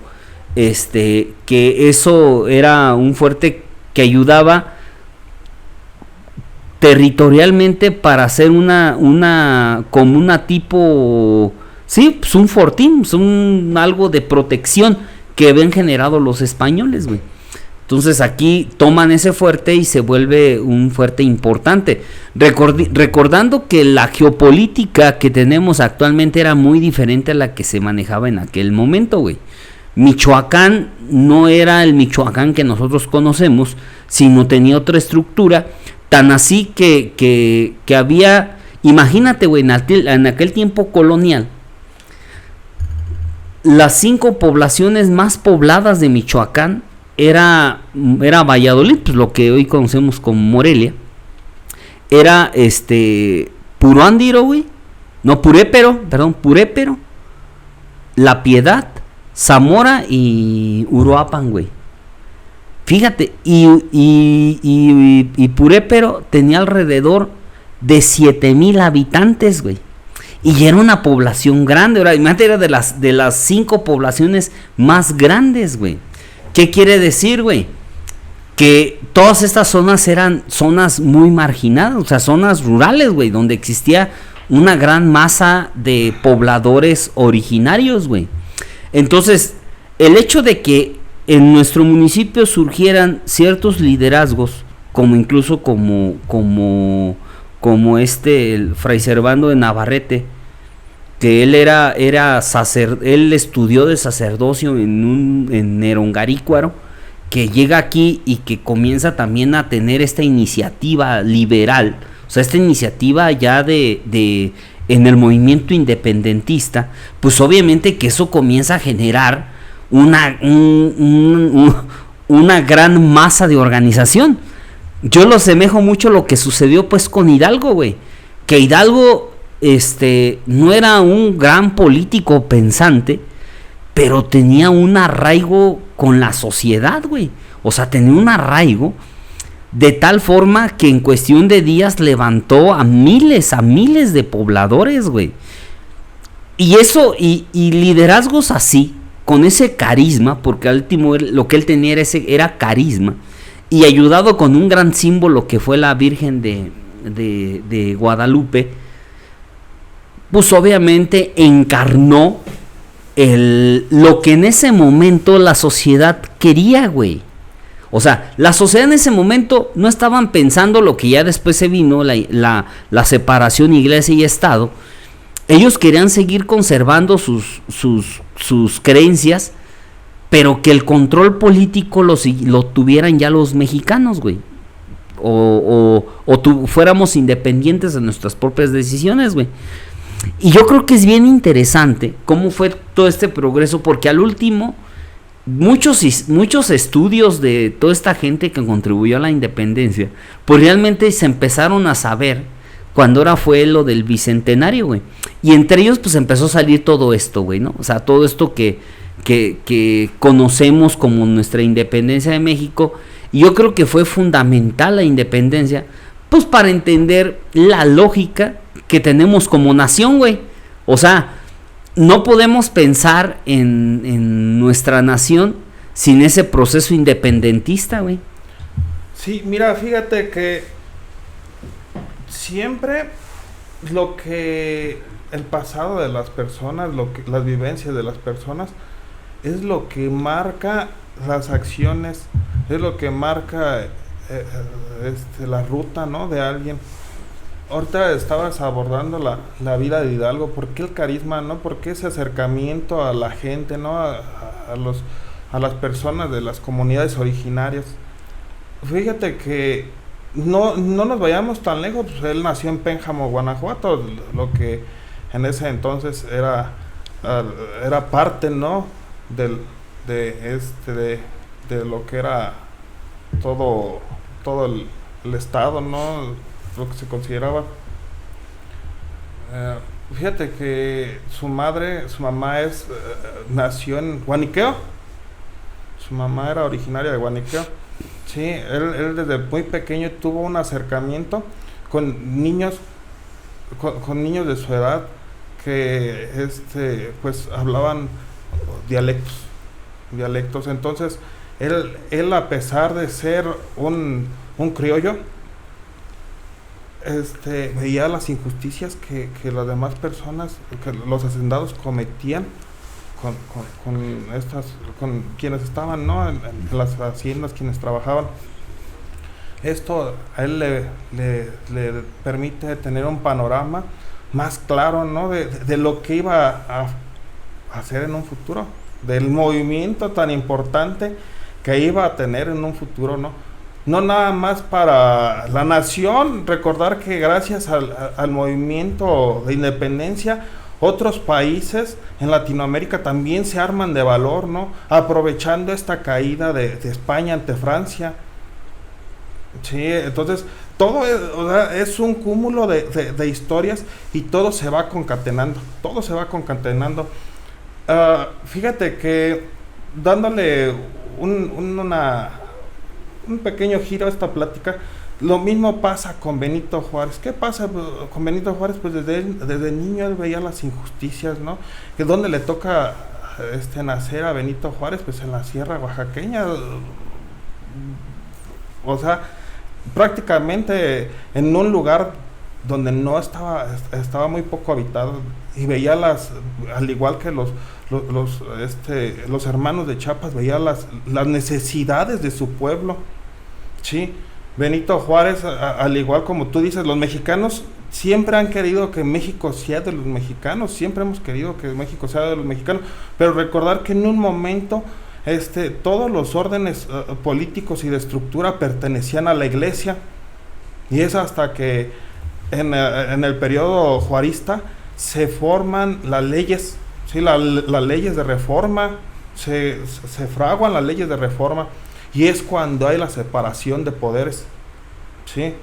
B: que eso era un fuerte que ayudaba territorialmente para hacer como una tipo, sí, pues un fortín, algo de protección que habían generado los españoles, güey. Entonces aquí toman ese fuerte y se vuelve un fuerte importante. Recordando que la geopolítica que tenemos actualmente era muy diferente a la que se manejaba en aquel momento, güey. Michoacán no era el Michoacán que nosotros conocemos, sino tenía otra estructura, tan así que había, imagínate, güey, en aquel tiempo colonial, las 5 poblaciones más pobladas de Michoacán era Valladolid, pues lo que hoy conocemos como Morelia, era Puruándiro, güey, no, Purépero, La Piedad, Zamora y Uruapan, güey. Fíjate, y Purépero tenía alrededor de 7,000 habitantes, güey. Y era una población grande, imagínate, era de las 5 poblaciones más grandes, güey. ¿Qué quiere decir, güey? Que todas estas zonas eran zonas muy marginadas, o sea, zonas rurales, güey, donde existía una gran masa de pobladores originarios, güey. Entonces, el hecho de que en nuestro municipio surgieran ciertos liderazgos, incluso como el Fray Servando de Navarrete, que él estudió de sacerdocio en Nerongarícuaro, que llega aquí y que comienza también a tener esta iniciativa liberal, o sea, esta iniciativa ya en el movimiento independentista, pues obviamente que eso comienza a generar una gran masa de organización. Yo lo asemejo mucho a lo que sucedió pues con Hidalgo, güey, que Hidalgo no era un gran político pensante, pero tenía un arraigo con la sociedad, güey. O sea, tenía un arraigo de tal forma que en cuestión de días levantó a miles de pobladores, güey. Y eso, y liderazgos así, con ese carisma, porque al último lo que él tenía era carisma, y ayudado con un gran símbolo que fue la Virgen de Guadalupe, pues obviamente encarnó lo que en ese momento la sociedad quería, güey. O sea, la sociedad en ese momento no estaban pensando lo que ya después se vino, la separación iglesia y Estado. Ellos querían seguir conservando sus creencias, pero que el control político lo tuvieran ya los mexicanos, güey. O fuéramos independientes de nuestras propias decisiones, güey. Y yo creo que es bien interesante cómo fue todo este progreso, porque al último muchos estudios de toda esta gente que contribuyó a la independencia, pues realmente se empezaron a saber cuando fue lo del bicentenario, güey. Y entre ellos pues empezó a salir todo esto, güey, ¿no? O sea, todo esto que conocemos como nuestra independencia de México. Y yo creo que fue fundamental la independencia, pues para entender la lógica que tenemos como nación, güey. O sea, no podemos pensar en nuestra nación sin ese proceso independentista, güey.
A: Sí, mira, fíjate que siempre lo que el pasado de las personas, las vivencias de las personas, es lo que marca las acciones, es lo que marca la ruta, ¿no?, de alguien. Ahorita estabas abordando la vida de Hidalgo. ¿Por qué el carisma, no? ¿Por qué ese acercamiento a la gente, no? A las personas de las comunidades originarias. Fíjate que no nos vayamos tan lejos. Pues él nació en Pénjamo, Guanajuato, lo que en ese entonces era parte, ¿no?, de lo que era todo el estado, ¿no?, lo que se consideraba. Fíjate que su mamá nació en Guaniqueo. Su mamá era originaria de Guaniqueo. Sí, él desde muy pequeño tuvo un acercamiento con niños de su edad que pues hablaban dialectos. Entonces él a pesar de ser un criollo, veía las injusticias que las demás personas, que los hacendados cometían con quienes estaban, ¿no?, en las haciendas, quienes trabajaban. Esto a él le permite tener un panorama más claro, ¿no?, de lo que iba a hacer en un futuro, del movimiento tan importante que iba a tener en un futuro, ¿no? No nada más para la nación, recordar que gracias al movimiento de independencia, otros países en Latinoamérica también se arman de valor, ¿no?, aprovechando esta caída de España ante Francia. Sí, entonces todo es un cúmulo de historias y todo se va concatenando. Fíjate que dándole un pequeño giro a esta plática, lo mismo pasa con Benito Juárez. ¿Qué pasa con Benito Juárez? Pues desde niño él veía las injusticias, ¿no? Que donde le toca nacer a Benito Juárez, pues en la sierra oaxaqueña. O sea, prácticamente en un lugar donde no estaba muy poco habitado, y veía al igual que los hermanos de Chiapas, veía las necesidades de su pueblo. Sí, Benito Juárez, al igual como tú dices, los mexicanos siempre han querido que México sea de los mexicanos, siempre hemos querido que México sea de los mexicanos, pero recordar que en un momento todos los órdenes políticos y de estructura pertenecían a la iglesia, y es hasta que en el periodo juarista se forman las leyes, ¿sí? Las leyes de reforma, se fraguan las leyes de reforma, y es cuando hay la separación de poderes, ¿sí?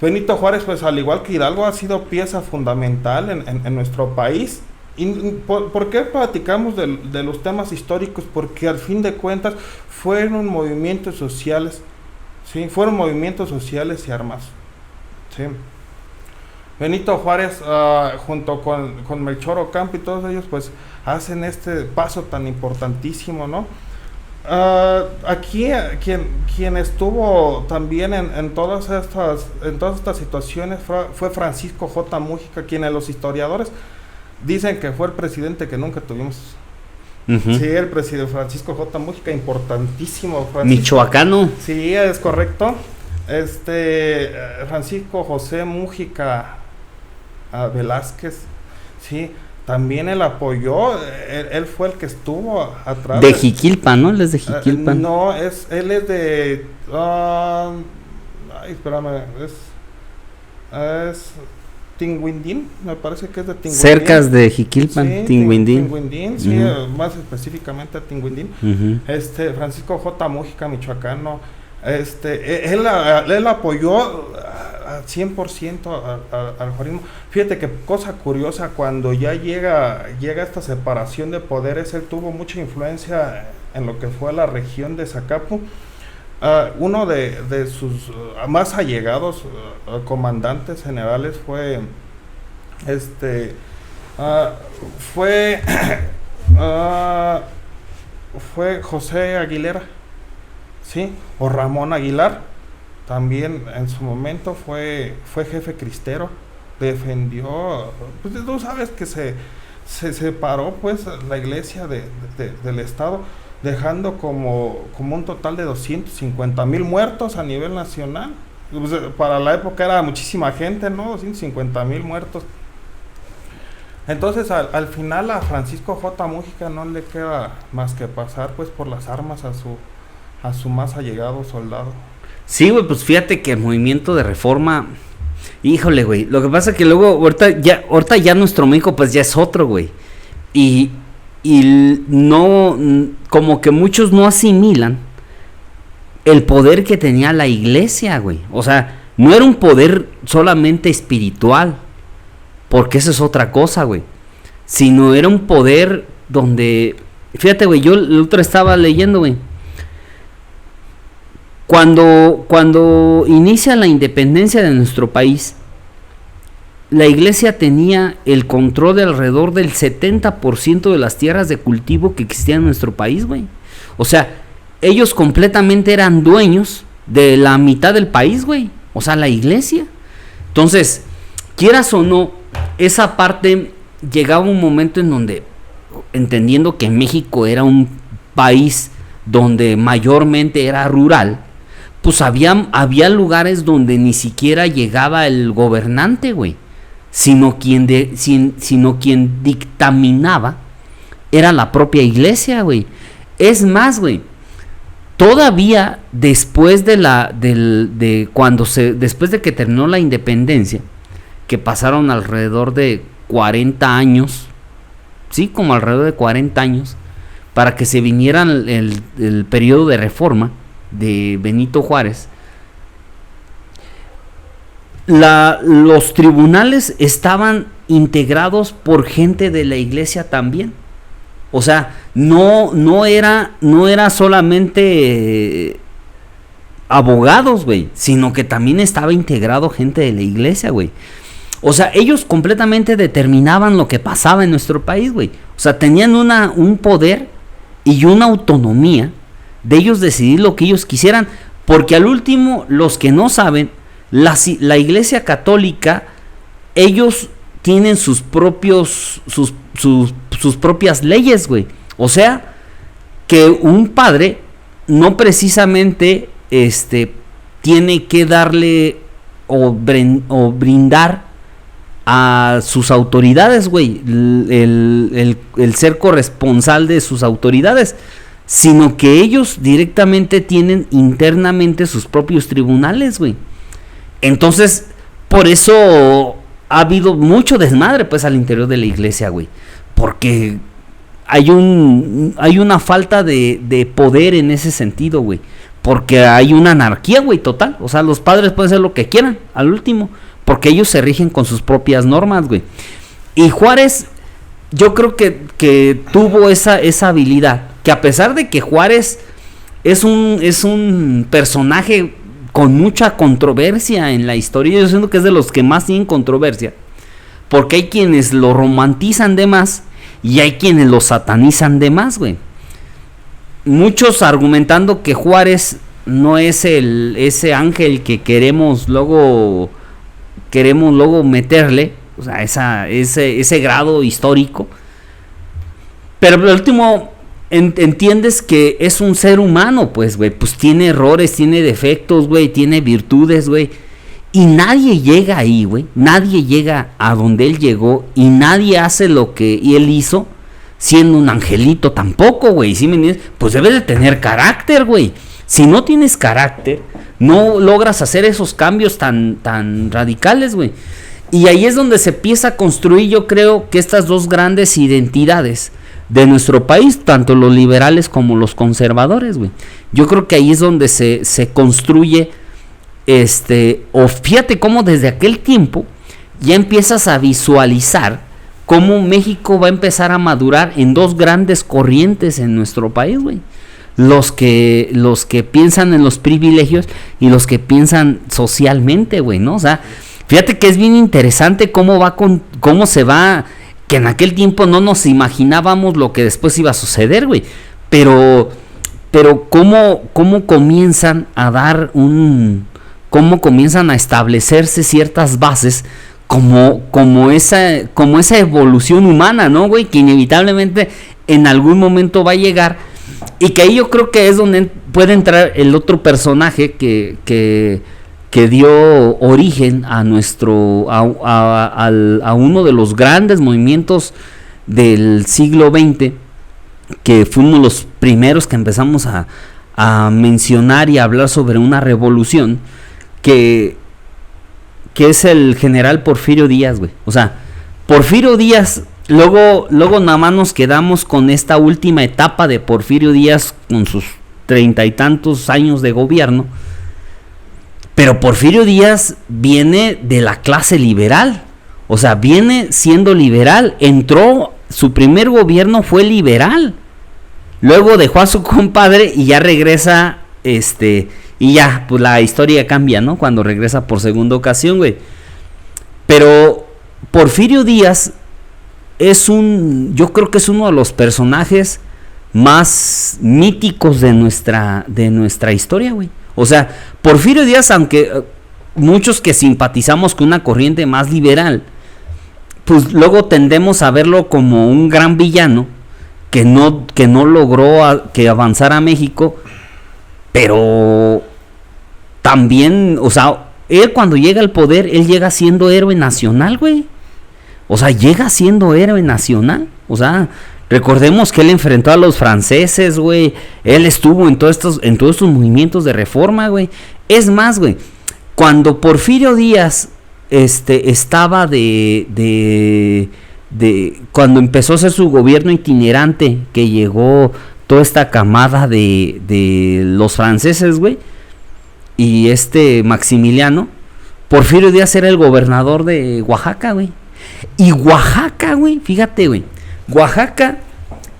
A: Benito Juárez, pues al igual que Hidalgo, ha sido pieza fundamental en nuestro país. ¿Y por qué platicamos de los temas históricos? Porque al fin de cuentas fueron movimientos sociales, ¿sí? Fueron movimientos sociales y armados, ¿sí? Benito Juárez, junto con Melchor Ocampo y todos ellos, pues hacen este paso tan importantísimo, ¿no? Aquí quien estuvo también en todas estas situaciones fue Francisco J. Múgica, quien los historiadores dicen que fue el presidente que nunca tuvimos. Uh-huh. Sí, el presidente Francisco J. Múgica, importantísimo.
B: Michoacano.
A: Sí, es correcto. Francisco José Múgica Velázquez, sí, también él apoyó, él fue el que estuvo atrás.
B: De Jiquilpan, ¿no? Él es de Jiquilpan.
A: No, él es de... ay, espérame, es Tinguindín, me parece que es de Tinguindín.
B: Cercas de Jiquilpan, sí, Tinguindín.
A: Tinguindín, sí, más específicamente Tinguindín. Uh-huh. Francisco J. Múgica, michoacano, él apoyó al 100% al juarismo. Fíjate que cosa curiosa, cuando ya llega esta separación de poderes, él tuvo mucha influencia en lo que fue la región de Zacapu. Uno de sus más allegados comandantes generales fue fue José Aguilera, ¿sí? O Ramón Aguilar. También en su momento fue jefe cristero, defendió, pues tú sabes que se separó pues la iglesia del Estado, dejando como un total de 250,000 muertos a nivel nacional. Pues, para la época era muchísima gente, ¿no? 250,000 muertos. Entonces al final a Francisco J. Múgica no le queda más que pasar pues por las armas a su más allegado soldado.
B: Sí, güey, pues fíjate que el movimiento de reforma, híjole, güey, lo que pasa es que luego, ahorita ya nuestro México pues ya es otro, güey, y no, como que muchos no asimilan el poder que tenía la iglesia, güey, o sea, no era un poder solamente espiritual, porque eso es otra cosa, güey, sino era un poder donde, fíjate, güey, yo el otro estaba leyendo, güey, Cuando inicia la independencia de nuestro país, la iglesia tenía el control de alrededor del 70% de las tierras de cultivo que existían en nuestro país, güey. O sea, ellos completamente eran dueños de la mitad del país, güey. O sea, la iglesia. Entonces, quieras o no, esa parte llegaba un momento en donde, entendiendo que México era un país donde mayormente era rural, pues había lugares donde ni siquiera llegaba el gobernante, güey, sino quien dictaminaba era la propia iglesia, güey. Es más, güey, todavía después después de que terminó la independencia, que pasaron alrededor de 40 años, sí, como alrededor de 40 años, para que se viniera el periodo de reforma de Benito Juárez, los tribunales estaban integrados por gente de la iglesia también. O sea, no era solamente abogados, güey, sino que también estaba integrado gente de la iglesia, güey. O sea, ellos completamente determinaban lo que pasaba en nuestro país, güey. O sea, tenían un poder y una autonomía de ellos decidir lo que ellos quisieran, porque al último, los que no saben, la iglesia católica, ellos tienen sus propias leyes, güey. O sea, que un padre no precisamente tiene que darle o brindar a sus autoridades, güey, el ser corresponsal de sus autoridades, sino que ellos directamente tienen internamente sus propios tribunales, güey. Entonces, por eso ha habido mucho desmadre, pues, al interior de la iglesia, güey, porque hay una falta de poder en ese sentido, güey, porque hay una anarquía, güey, total. O sea, los padres pueden hacer lo que quieran al último, porque ellos se rigen con sus propias normas, güey. Y Juárez, yo creo que tuvo esa habilidad, que a pesar de que Juárez es un personaje con mucha controversia en la historia, yo siento que es de los que más tienen controversia, porque hay quienes lo romantizan de más y hay quienes lo satanizan de más, güey. Muchos argumentando que Juárez no es ese ángel que queremos luego meterle, o sea, ese grado histórico. Pero por último, entiendes que es un ser humano, pues, güey. Pues tiene errores, tiene defectos, güey, tiene virtudes, güey. Y nadie llega ahí, güey. Nadie llega a donde él llegó y nadie hace lo que él hizo siendo un angelito tampoco, güey. ¿Sí me entiendes? Pues debes de tener carácter, güey. Si no tienes carácter, no logras hacer esos cambios tan radicales, güey. Y ahí es donde se empieza a construir, yo creo, que estas dos grandes identidades de nuestro país, tanto los liberales como los conservadores, güey. Yo creo que ahí es donde se construye, o fíjate cómo desde aquel tiempo ya empiezas a visualizar cómo México va a empezar a madurar en dos grandes corrientes en nuestro país, güey. Los que piensan en los privilegios y los que piensan socialmente, güey, ¿no? O sea, fíjate que es bien interesante cómo se va, que en aquel tiempo no nos imaginábamos lo que después iba a suceder, güey. Pero cómo comienzan a dar cómo comienzan a establecerse ciertas bases como esa evolución humana, ¿no, güey? Que inevitablemente en algún momento va a llegar. Y que ahí yo creo que es donde puede entrar el otro personaje que dio origen a a uno de los grandes movimientos del siglo XX, que fuimos los primeros que empezamos a mencionar y a hablar sobre una revolución, que es el general Porfirio Díaz, güey. O sea, Porfirio Díaz, luego nada más nos quedamos con esta última etapa de Porfirio Díaz con sus 30 y tantos años de gobierno. Pero Porfirio Díaz viene de la clase liberal, o sea, viene siendo liberal, su primer gobierno fue liberal, luego dejó a su compadre y ya regresa, y ya, pues la historia cambia, ¿no? Cuando regresa por segunda ocasión, güey. Pero Porfirio Díaz yo creo que es uno de los personajes más míticos de nuestra historia, güey. O sea, Porfirio Díaz, aunque muchos que simpatizamos con una corriente más liberal, pues luego tendemos a verlo como un gran villano que no logró que avanzara México, pero también, o sea, él cuando llega al poder, él llega siendo héroe nacional, güey. O sea, llega siendo héroe nacional. O sea, recordemos que él enfrentó a los franceses, güey. Él estuvo en todos estos movimientos de reforma, güey. Es más, güey, cuando Porfirio Díaz estaba cuando empezó a hacer su gobierno itinerante, que llegó toda esta camada de los franceses, güey, y Maximiliano, Porfirio Díaz era el gobernador de Oaxaca, güey. Y Oaxaca, güey, fíjate, güey, Oaxaca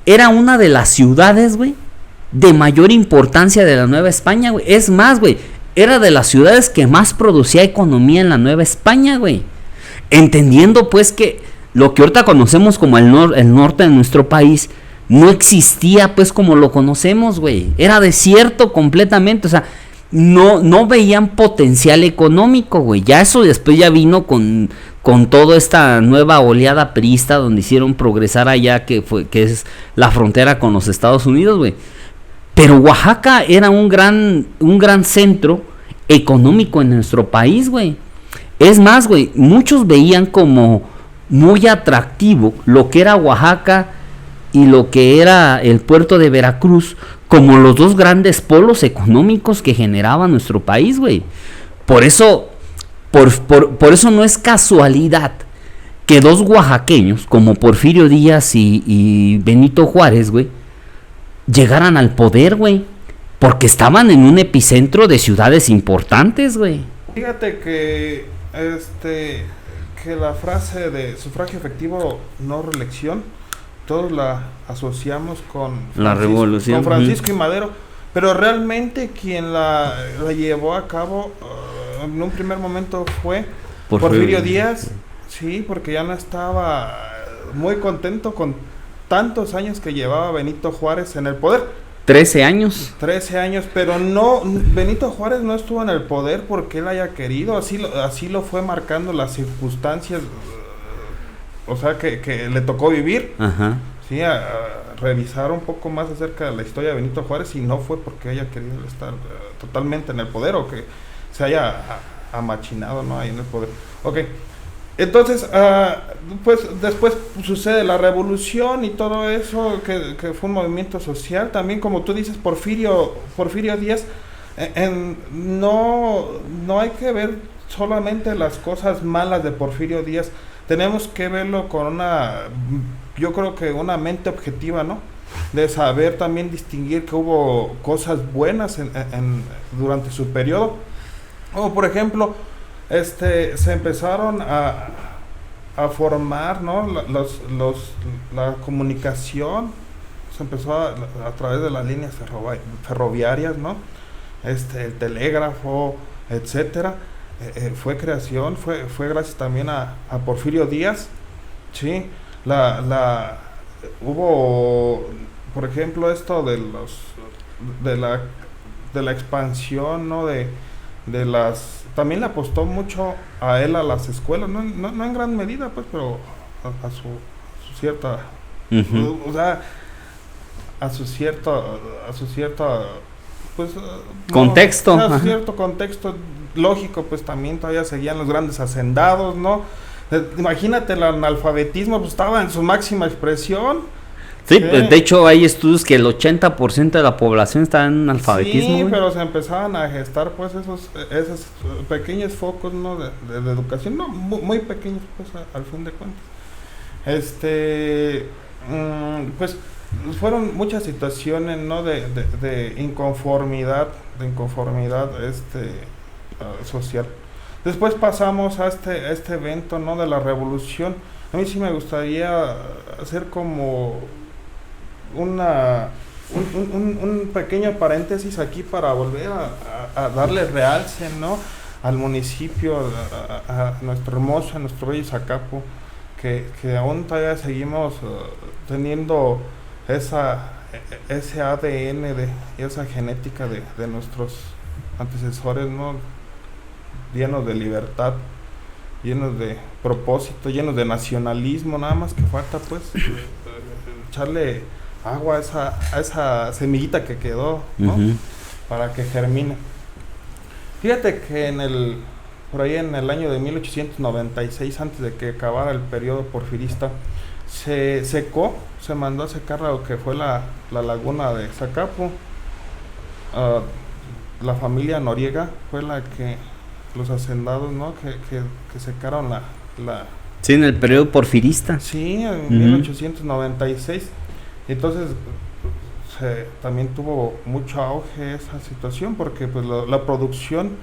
B: era una de las ciudades, güey, de mayor importancia de la Nueva España, güey. Es más, güey, era de las ciudades que más producía economía en la Nueva España, güey. Entendiendo, pues, que lo que ahorita conocemos como el norte de nuestro país no existía, pues, como lo conocemos, güey. Era desierto completamente, o sea, no veían potencial económico, güey. Ya eso después ya vino con toda esta nueva oleada priista donde hicieron progresar allá, que es la frontera con los Estados Unidos, güey. Pero Oaxaca era un gran centro económico en nuestro país, güey. Es más, güey, muchos veían como muy atractivo lo que era Oaxaca y lo que era el puerto de Veracruz como los dos grandes polos económicos que generaba nuestro país, güey. Por eso, por eso no es casualidad que dos oaxaqueños como Porfirio Díaz y Benito Juárez, güey, llegaran al poder, güey. Porque estaban en un epicentro de ciudades importantes, güey.
A: Fíjate que que la frase de sufragio efectivo, no reelección, todos la asociamos con
B: La revolución.
A: con Francisco y Madero, pero realmente quien la llevó a cabo en un primer momento fue Porfirio Díaz, sí, porque ya no estaba muy contento con tantos años que llevaba Benito Juárez en el poder.
B: 13 años.
A: 13 años, pero no, Benito Juárez no estuvo en el poder porque él haya querido, así lo fue marcando las circunstancias, o sea, que le tocó vivir.
B: Ajá.
A: Sí, a revisar un poco más acerca de la historia de Benito Juárez, y no fue porque haya querido estar totalmente en el poder o que se haya amachinado, ¿no?, ahí en el poder. Ok. Entonces, pues después sucede la revolución y todo eso, que fue un movimiento social. También, como tú dices, Porfirio Díaz, no hay que ver solamente las cosas malas de Porfirio Díaz, tenemos que verlo con yo creo que una mente objetiva, ¿no? De saber también distinguir que hubo cosas buenas durante su periodo. O, por ejemplo, se empezaron a formar, ¿no?, la comunicación, se empezó a través de las líneas ferroviarias, ¿no?, el telégrafo, etcétera. Fue gracias también a Porfirio Díaz, sí. Hubo, por ejemplo, esto de la expansión, ¿no?, también le apostó mucho a él a las escuelas, no en gran medida, pues, pero a su cierta, o sea, a su cierta, pues,
B: contexto,
A: a su cierto contexto lógico, pues también todavía seguían los grandes hacendados, ¿no? Imagínate, el analfabetismo pues estaba en su máxima expresión.
B: Sí, de hecho hay estudios que el 80% de la población está en analfabetismo.
A: Sí, pero se empezaban a gestar pues esos pequeños focos, ¿no?, de educación, no, muy pequeños, pues, al fin de cuentas. Pues fueron muchas situaciones, ¿no?, de inconformidad, social. Después pasamos a este evento, ¿no?, de la revolución. A mí sí me gustaría hacer como un pequeño paréntesis aquí para volver a darle realce, ¿no?, al municipio, a nuestro hermoso, a nuestro bello Zacapu, que aún todavía seguimos teniendo ese ADN y esa genética de nuestros antecesores, ¿no?, llenos de libertad, llenos de propósito, llenos de nacionalismo. Nada más que falta pues echarle agua a esa semillita que quedó, ¿no?, para que germine. Fíjate que por ahí en el año de 1896, antes de que acabara el periodo porfirista, se mandó a secar lo que fue la laguna de Zacapu. La familia Noriega fue los hacendados, ¿no?, que secaron la...
B: Sí, en el periodo porfirista.
A: Sí, en 1896. Entonces también tuvo mucho auge esa situación, porque pues la producción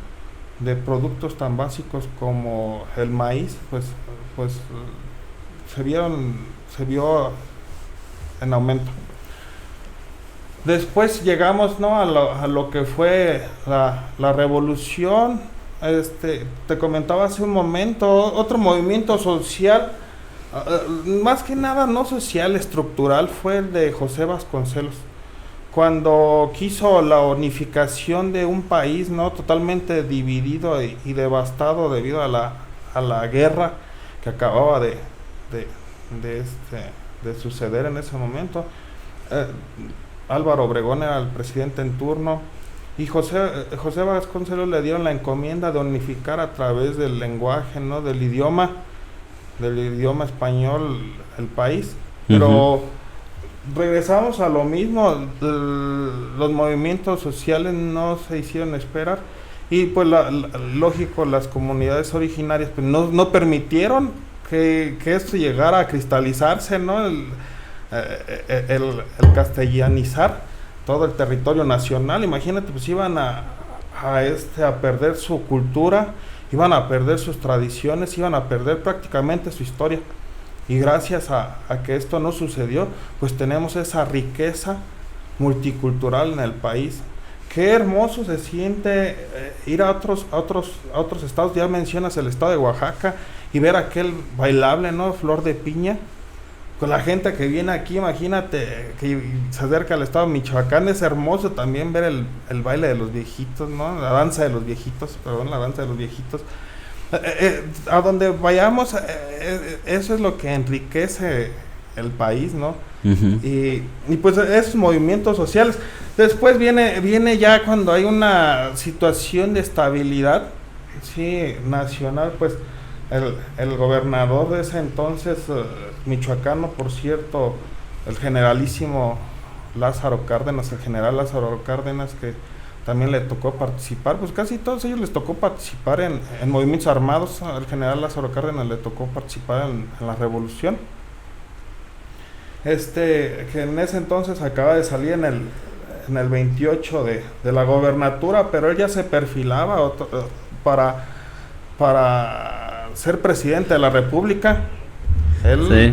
A: de productos tan básicos como el maíz, pues se vio en aumento. Después llegamos, ¿no?, a lo que fue la revolución. Te comentaba hace un momento, otro movimiento social, más que nada no social, estructural, fue el de José Vasconcelos, cuando quiso la unificación de un país, ¿no?, totalmente dividido y devastado debido a la guerra que acababa de suceder en ese momento. Álvaro Obregón era el presidente en turno. Y José Vasconcelos le dieron la encomienda de unificar a través del lenguaje, ¿no? Del idioma español el país. Pero regresamos a lo mismo, los movimientos sociales no se hicieron esperar y pues lógico, las comunidades originarias pues no permitieron que esto llegara a cristalizarse, ¿no? El castellanizar todo el territorio nacional. Imagínate, pues iban a perder su cultura, iban a perder sus tradiciones, iban a perder prácticamente su historia. Y gracias a que esto no sucedió, pues tenemos esa riqueza multicultural en el país. Qué hermoso se siente ir a otros estados. Ya mencionas el estado de Oaxaca y ver aquel bailable, ¿no? Flor de Piña. Con la gente que viene aquí, imagínate que se acerca al estado de Michoacán. Es hermoso también ver el baile de los viejitos, ¿no? La danza de los viejitos. A donde vayamos, eso es lo que enriquece el país, ¿no? Y pues esos movimientos sociales. Después viene ya cuando hay una situación de estabilidad, sí, nacional, pues el gobernador de ese entonces, michoacano, por cierto, el generalísimo Lázaro Cárdenas, el general Lázaro Cárdenas, que también le tocó participar, pues casi todos ellos les tocó participar en movimientos armados. Al general Lázaro Cárdenas le tocó participar en la revolución. Que en ese entonces acaba de salir en el 28 de la gobernatura, pero él ya se perfilaba para ser presidente de la República.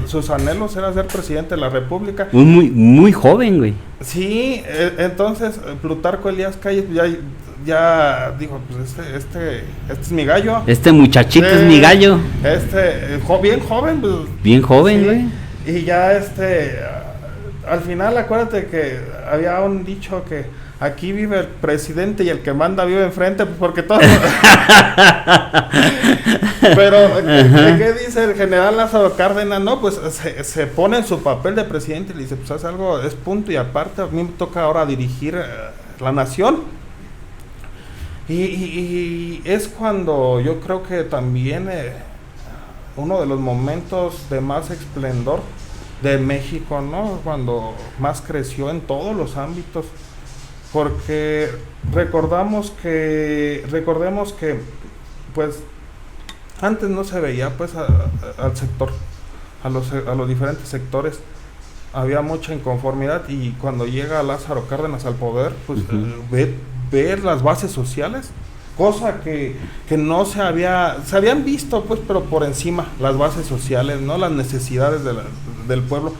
A: Sus anhelos era ser presidente de la República.
B: Muy, muy joven, güey.
A: Sí, entonces Plutarco Elías Calles ya dijo, pues este es mi gallo.
B: Este muchachito es mi gallo.
A: Bien joven, pues.
B: Bien joven, güey.
A: Sí. Y ya al final acuérdate que había un dicho que aquí vive el presidente y el que manda vive enfrente, pues porque todo. Pero, ¿qué dice el general Lázaro Cárdenas? No, pues se pone en su papel de presidente y le dice, pues haz algo, es punto y aparte, a mí me toca ahora dirigir la nación. Y es cuando yo creo que también uno de los momentos de más esplendor de México, ¿no? Cuando más creció en todos los ámbitos. Porque recordemos que pues antes no se veía pues al sector, a los diferentes sectores, había mucha inconformidad, y cuando llega Lázaro Cárdenas al poder, pues ver las bases sociales, cosa que no se habían visto pues, pero por encima, las bases sociales, no las necesidades del pueblo,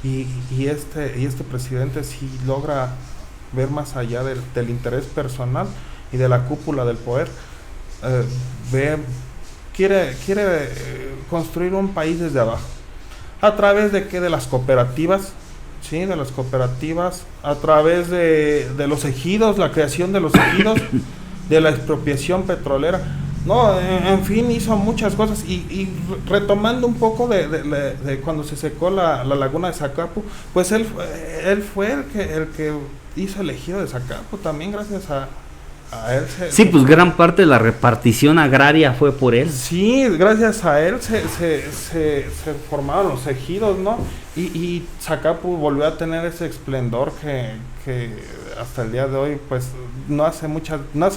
A: y este presidente sí logra ver más allá del interés personal y de la cúpula del poder. Quiere construir un país desde abajo, a través de las cooperativas, sí, de las cooperativas, a través de los ejidos, la creación de los ejidos, de la expropiación petrolera. No, en fin, hizo muchas cosas, y retomando un poco de cuando se secó la laguna de Zacapu, pues él fue el que hizo el ejido de Zacapu también, gracias a él.
B: Sí, pues gran parte de la repartición agraria fue por él.
A: Sí, gracias a él se formaron los ejidos, ¿no? Y Zacapu volvió a tener ese esplendor que hasta el día de hoy, pues no hace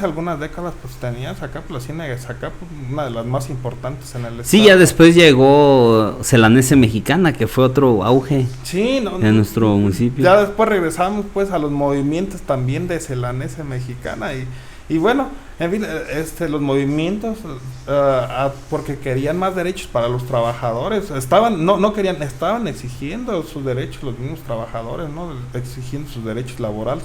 A: algunas décadas, pues tenía Zacapu, la hacienda de Zacapu, una de las más importantes en el estado.
B: Sí, ya después llegó Celanese Mexicana, que fue otro auge,
A: sí,
B: en nuestro municipio.
A: Ya después regresamos pues a los movimientos también de Celanese Mexicana, y bueno, en fin, los movimientos, porque querían más derechos para los trabajadores, estaban exigiendo sus derechos los mismos trabajadores, ¿no? Exigiendo sus derechos laborales.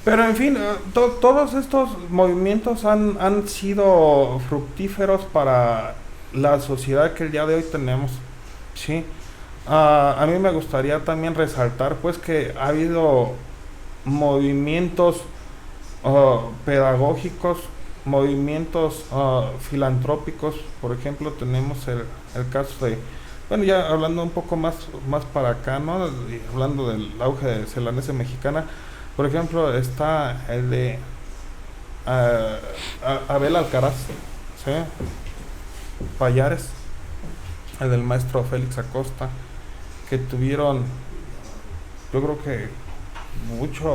A: Pero en fin, todos estos movimientos han sido fructíferos para la sociedad que el día de hoy tenemos, ¿sí? A mí me gustaría también resaltar pues que ha habido movimientos pedagógicos, movimientos filantrópicos. Por ejemplo, tenemos el caso de, bueno, ya hablando un poco más para acá, ¿no? Hablando del auge de Celanese Mexicana, Por ejemplo, está el de Abel Alcaraz, ¿sí? Payares, el del maestro Félix Acosta, que tuvieron, yo creo que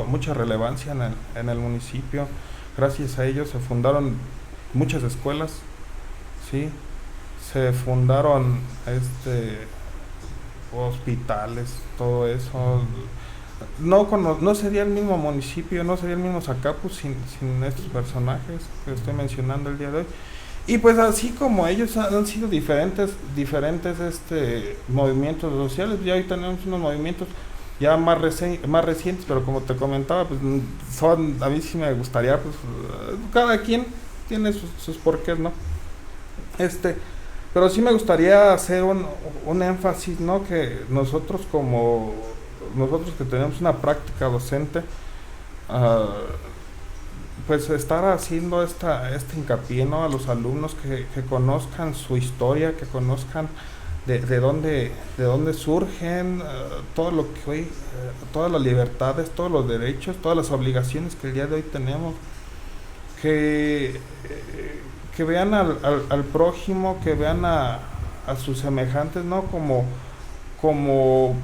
A: mucha relevancia en el municipio. Gracias a ellos se fundaron muchas escuelas, ¿sí? Se fundaron hospitales, todo eso. No sería el mismo municipio, no sería el mismo Zacapuz sin estos personajes que estoy mencionando el día de hoy. Y pues así como ellos han sido diferentes movimientos sociales, ya hoy tenemos unos movimientos ya más recientes, pero como te comentaba, pues a mí sí me gustaría, pues cada quien tiene sus porqués, ¿no? Pero sí me gustaría hacer un énfasis, ¿no? Que nosotros que tenemos una práctica docente, pues estar haciendo este hincapié, ¿no? A los alumnos que conozcan su historia, que conozcan de dónde surgen todo lo que hoy, todas las libertades, todos los derechos, todas las obligaciones que el día de hoy tenemos, que vean al prójimo, que vean a sus semejantes, ¿no? Como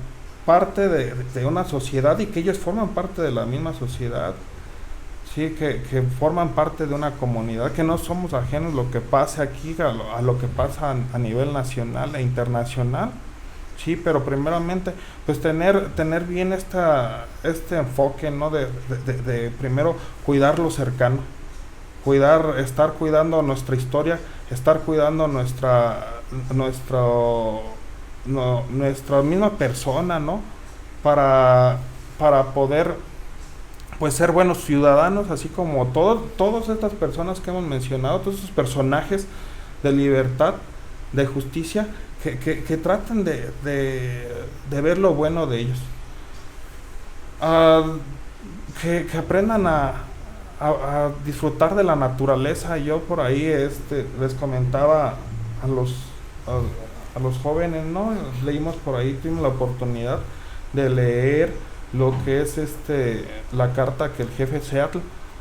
A: parte de una sociedad, y que ellos forman parte de la misma sociedad, sí, que forman parte de una comunidad, que no somos ajenos lo que pase aquí a lo que pasa a nivel nacional e internacional, sí, pero primeramente pues tener bien este enfoque, ¿no? de primero cuidar lo cercano, estar cuidando nuestra historia, estar cuidando nuestra misma persona, ¿no? Para poder pues ser buenos ciudadanos, así como todas estas personas que hemos mencionado, todos esos personajes de libertad, de justicia, que tratan de ver lo bueno de ellos, que aprendan a disfrutar de la naturaleza. Yo por ahí les comentaba a los jóvenes, ¿no? Leímos por ahí, tuvimos la oportunidad de leer lo que es la carta que el jefe Seattle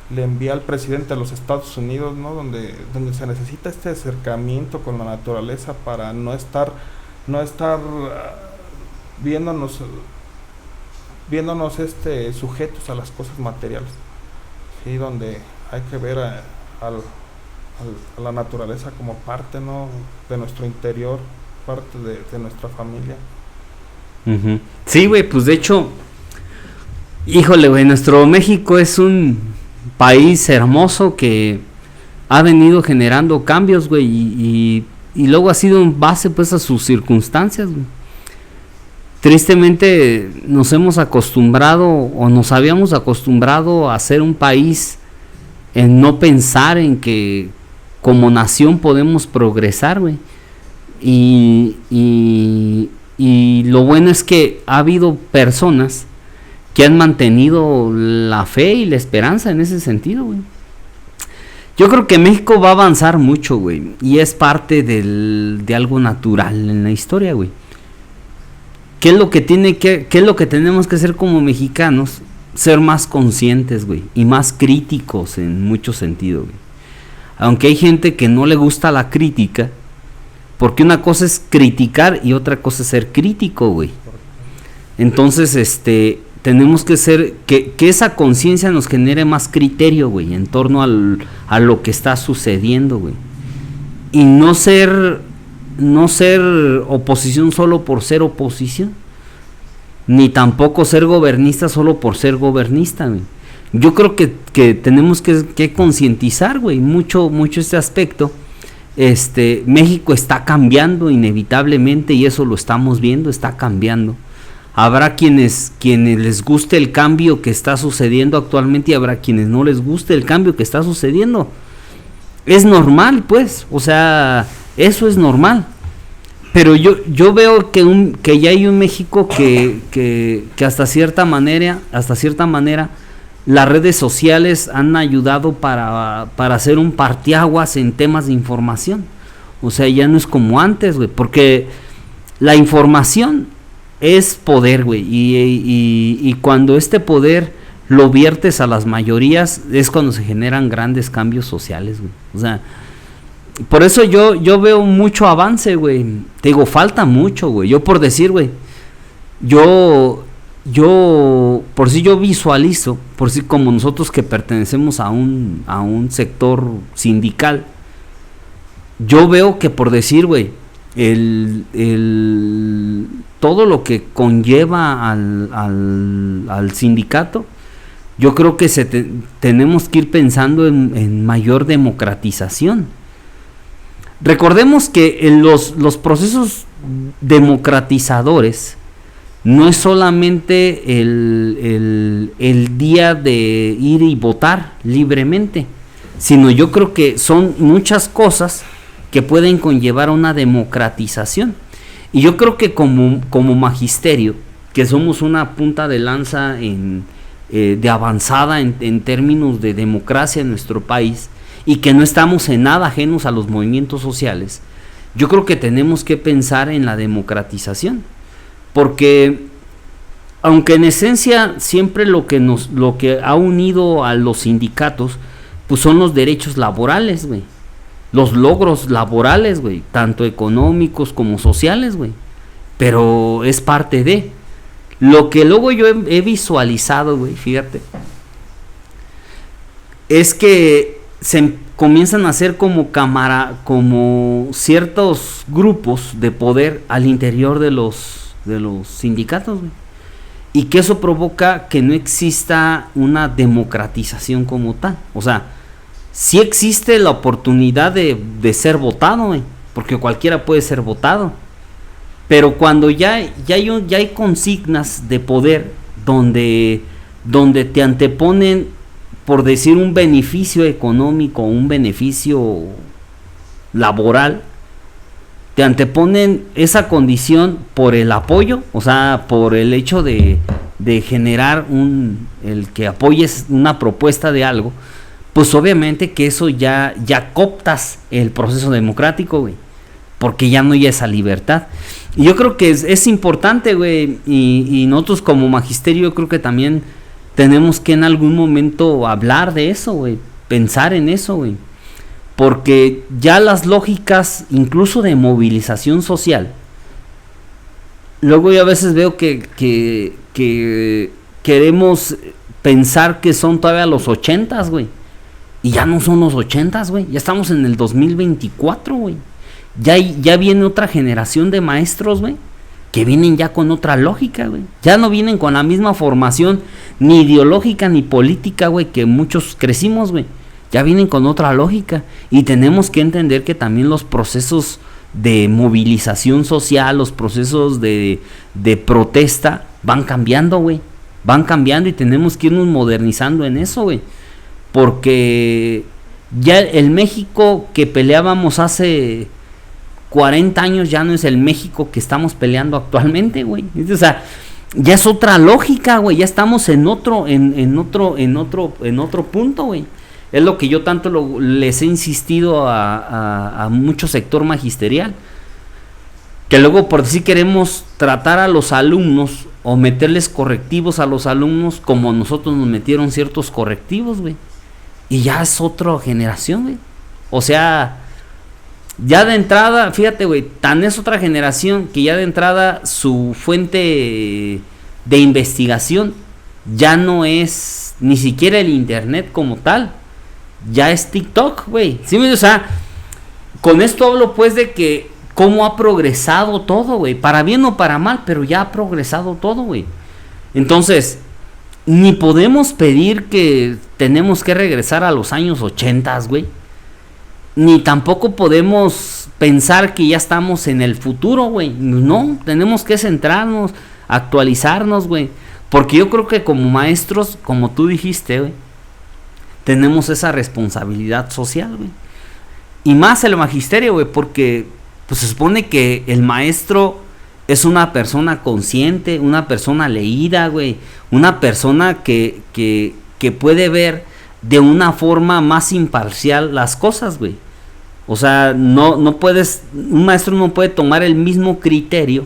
A: le envía al presidente de los Estados Unidos, ¿no? Donde se necesita este acercamiento con la naturaleza para no estar viéndonos sujetos a las cosas materiales, ¿sí? Donde hay que ver a la naturaleza como parte, ¿no? De nuestro interior, parte de nuestra familia.
B: Uh-huh. Sí, güey, pues de hecho, híjole, güey, nuestro México es un país hermoso que ha venido generando cambios, güey, y luego ha sido en base, pues, a sus circunstancias, güey. Tristemente nos hemos acostumbrado, o nos habíamos acostumbrado a ser un país en no pensar en que como nación podemos progresar, güey. Y lo bueno es que ha habido personas que han mantenido la fe y la esperanza en ese sentido, güey. Yo creo que México va a avanzar mucho, güey, y es parte de algo natural en la historia, güey. ¿Qué es lo que tenemos que hacer como mexicanos? Ser más conscientes, güey, y más críticos en muchos sentidos, güey. Aunque hay gente que no le gusta la crítica, porque una cosa es criticar y otra cosa es ser crítico, güey. Entonces, tenemos que ser, que esa conciencia nos genere más criterio, güey, en torno a lo que está sucediendo, güey. Y no ser oposición solo por ser oposición, ni tampoco ser gobernista solo por ser gobernista, güey. Yo creo que tenemos que concientizar, güey, mucho este aspecto. México está cambiando inevitablemente, y eso lo estamos viendo, está cambiando. Habrá quienes les guste el cambio que está sucediendo actualmente, y habrá quienes no les guste el cambio que está sucediendo. Es normal, pues, o sea, eso es normal. Pero yo veo que ya hay un México que hasta cierta manera las redes sociales han ayudado para hacer un parteaguas en temas de información. O sea, ya no es como antes, güey, porque la información es poder, güey, y cuando este poder lo viertes a las mayorías, es cuando se generan grandes cambios sociales, güey. O sea, por eso yo veo mucho avance, güey. Te digo, falta mucho, güey. Yo por decir, güey, por si yo visualizo, por si como nosotros que pertenecemos a un sector sindical, yo veo que por decir, güey, todo lo que conlleva al sindicato, yo creo que tenemos que ir pensando en mayor democratización. Recordemos que en los procesos democratizadores no es solamente el día de ir y votar libremente, sino yo creo que son muchas cosas que pueden conllevar a una democratización. Y yo creo que como magisterio, que somos una punta de lanza de avanzada en términos de democracia en nuestro país, y que no estamos en nada ajenos a los movimientos sociales, yo creo que tenemos que pensar en la democratización, porque aunque en esencia siempre lo que ha unido a los sindicatos, pues son los derechos laborales, güey, los logros laborales, güey, tanto económicos como sociales, güey, pero es parte de lo que luego yo he visualizado, güey, fíjate, es que se comienzan a hacer como ciertos grupos de poder al interior de los sindicatos, güey, y que eso provoca que no exista una democratización como tal. O sea, sí existe la oportunidad de ser votado, güey, porque cualquiera puede ser votado, pero cuando ya hay consignas de poder donde te anteponen, por decir, un beneficio económico, un beneficio laboral, te anteponen esa condición por el apoyo, o sea, por el hecho de generar el que apoyes una propuesta de algo, pues obviamente que eso ya cooptas el proceso democrático, güey, porque ya no hay esa libertad. Y yo creo que es importante, güey, y nosotros como magisterio yo creo que también tenemos que en algún momento hablar de eso, güey, pensar en eso, güey, porque ya las lógicas, incluso de movilización social, luego yo a veces veo que queremos pensar que son todavía los 80s, güey, y ya no son los 80s, güey, ya estamos en el 2024, güey, ya viene otra generación de maestros, güey, que vienen ya con otra lógica, güey. Ya no vienen con la misma formación ni ideológica ni política, güey, que muchos crecimos, güey. Ya vienen con otra lógica. Y tenemos que entender que también los procesos de movilización social, los procesos de protesta van cambiando, güey. Van cambiando y tenemos que irnos modernizando en eso, güey. Porque ya el México que peleábamos hace 40 años ya no es el México que estamos peleando actualmente, güey. O sea, ya es otra lógica, güey. Ya estamos en otro punto, güey. Es lo que yo tanto les he insistido a mucho sector magisterial. Que luego por si queremos tratar a los alumnos o meterles correctivos a los alumnos como nosotros nos metieron ciertos correctivos, güey. Y ya es otra generación, güey. O sea, ya de entrada, fíjate, güey, tan es otra generación que ya de entrada su fuente de investigación ya no es ni siquiera el internet como tal, ya es TikTok, güey. ¿Sí? O sea, con esto hablo pues de que cómo ha progresado todo, güey, para bien o para mal, pero ya ha progresado todo, güey. Entonces, ni podemos pedir que tenemos que regresar a los años 80, güey. Ni tampoco podemos pensar que ya estamos en el futuro, güey. No, tenemos que centrarnos, actualizarnos, güey. Porque yo creo que como maestros, como tú dijiste, güey, tenemos esa responsabilidad social, güey. Y más el magisterio, güey, porque pues se supone que el maestro es una persona consciente, una persona leída, güey. Una persona que puede ver de una forma más imparcial las cosas, güey. O sea, no puedes, un maestro no puede tomar el mismo criterio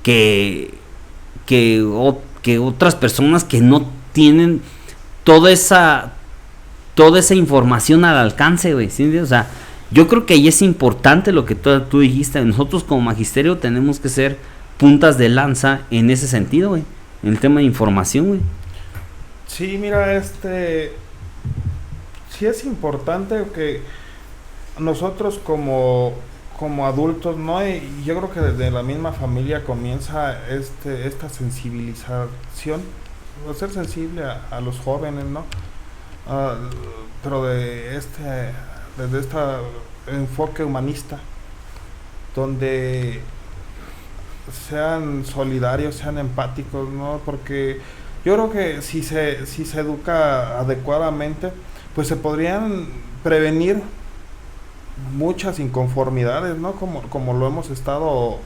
B: que otras personas que no tienen toda esa información al alcance, güey, ¿sí? O sea, yo creo que ahí es importante lo que tú dijiste. Nosotros como magisterio tenemos que ser puntas de lanza en ese sentido, güey, en el tema de información, güey.
A: Sí, mira, sí es importante que nosotros como adultos, ¿no? Y yo creo que desde la misma familia comienza esta sensibilización, ser sensible a los jóvenes, ¿no? Pero desde este enfoque humanista, donde sean solidarios, sean empáticos, ¿no? Porque yo creo que si se educa adecuadamente, pues se podrían prevenir muchas inconformidades, ¿no? Como lo hemos estado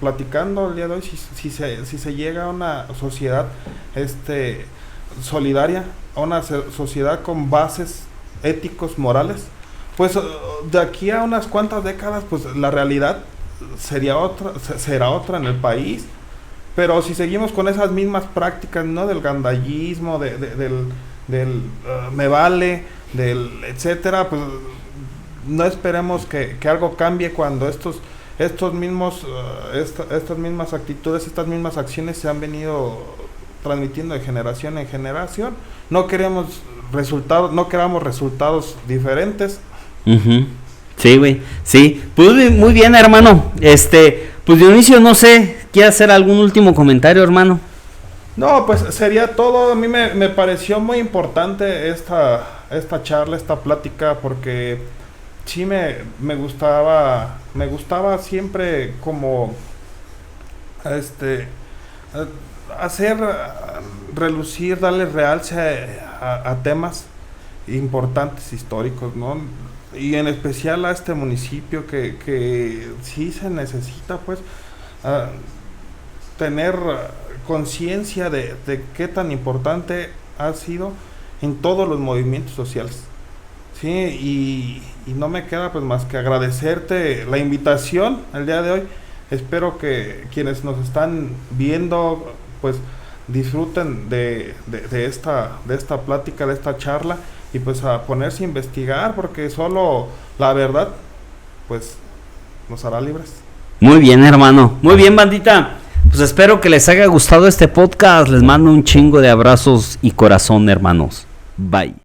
A: platicando el día de hoy. Si se llega a una sociedad solidaria, a una sociedad con bases éticos, morales, pues de aquí a unas cuantas décadas, pues la realidad será otra en el país. Pero si seguimos con esas mismas prácticas, ¿no? Del gandallismo, del me vale, del etcétera, pues no esperemos que algo cambie cuando estas mismas actitudes, estas mismas acciones se han venido transmitiendo de generación en generación. No queremos resultados diferentes.
B: Uh-huh. Sí, güey, sí. Pues muy bien, hermano. Pues Dionisio, no sé, ¿quiere hacer algún último comentario, hermano?
A: No, pues sería todo. A mí me pareció muy importante esta charla, esta plática, porque sí me gustaba siempre como hacer relucir, darle realce a temas importantes históricos, ¿no? Y en especial a este municipio que sí se necesita, pues, tener conciencia de qué tan importante ha sido en todos los movimientos sociales. Sí, y no me queda pues más que agradecerte la invitación el día de hoy. Espero que quienes nos están viendo pues disfruten de esta plática, de esta charla, y pues a ponerse a investigar, porque solo la verdad pues nos hará libres.
B: Muy bien, hermano. Muy bien, bandita. Pues espero que les haya gustado este podcast. Les mando un chingo de abrazos y corazón, hermanos. Bye.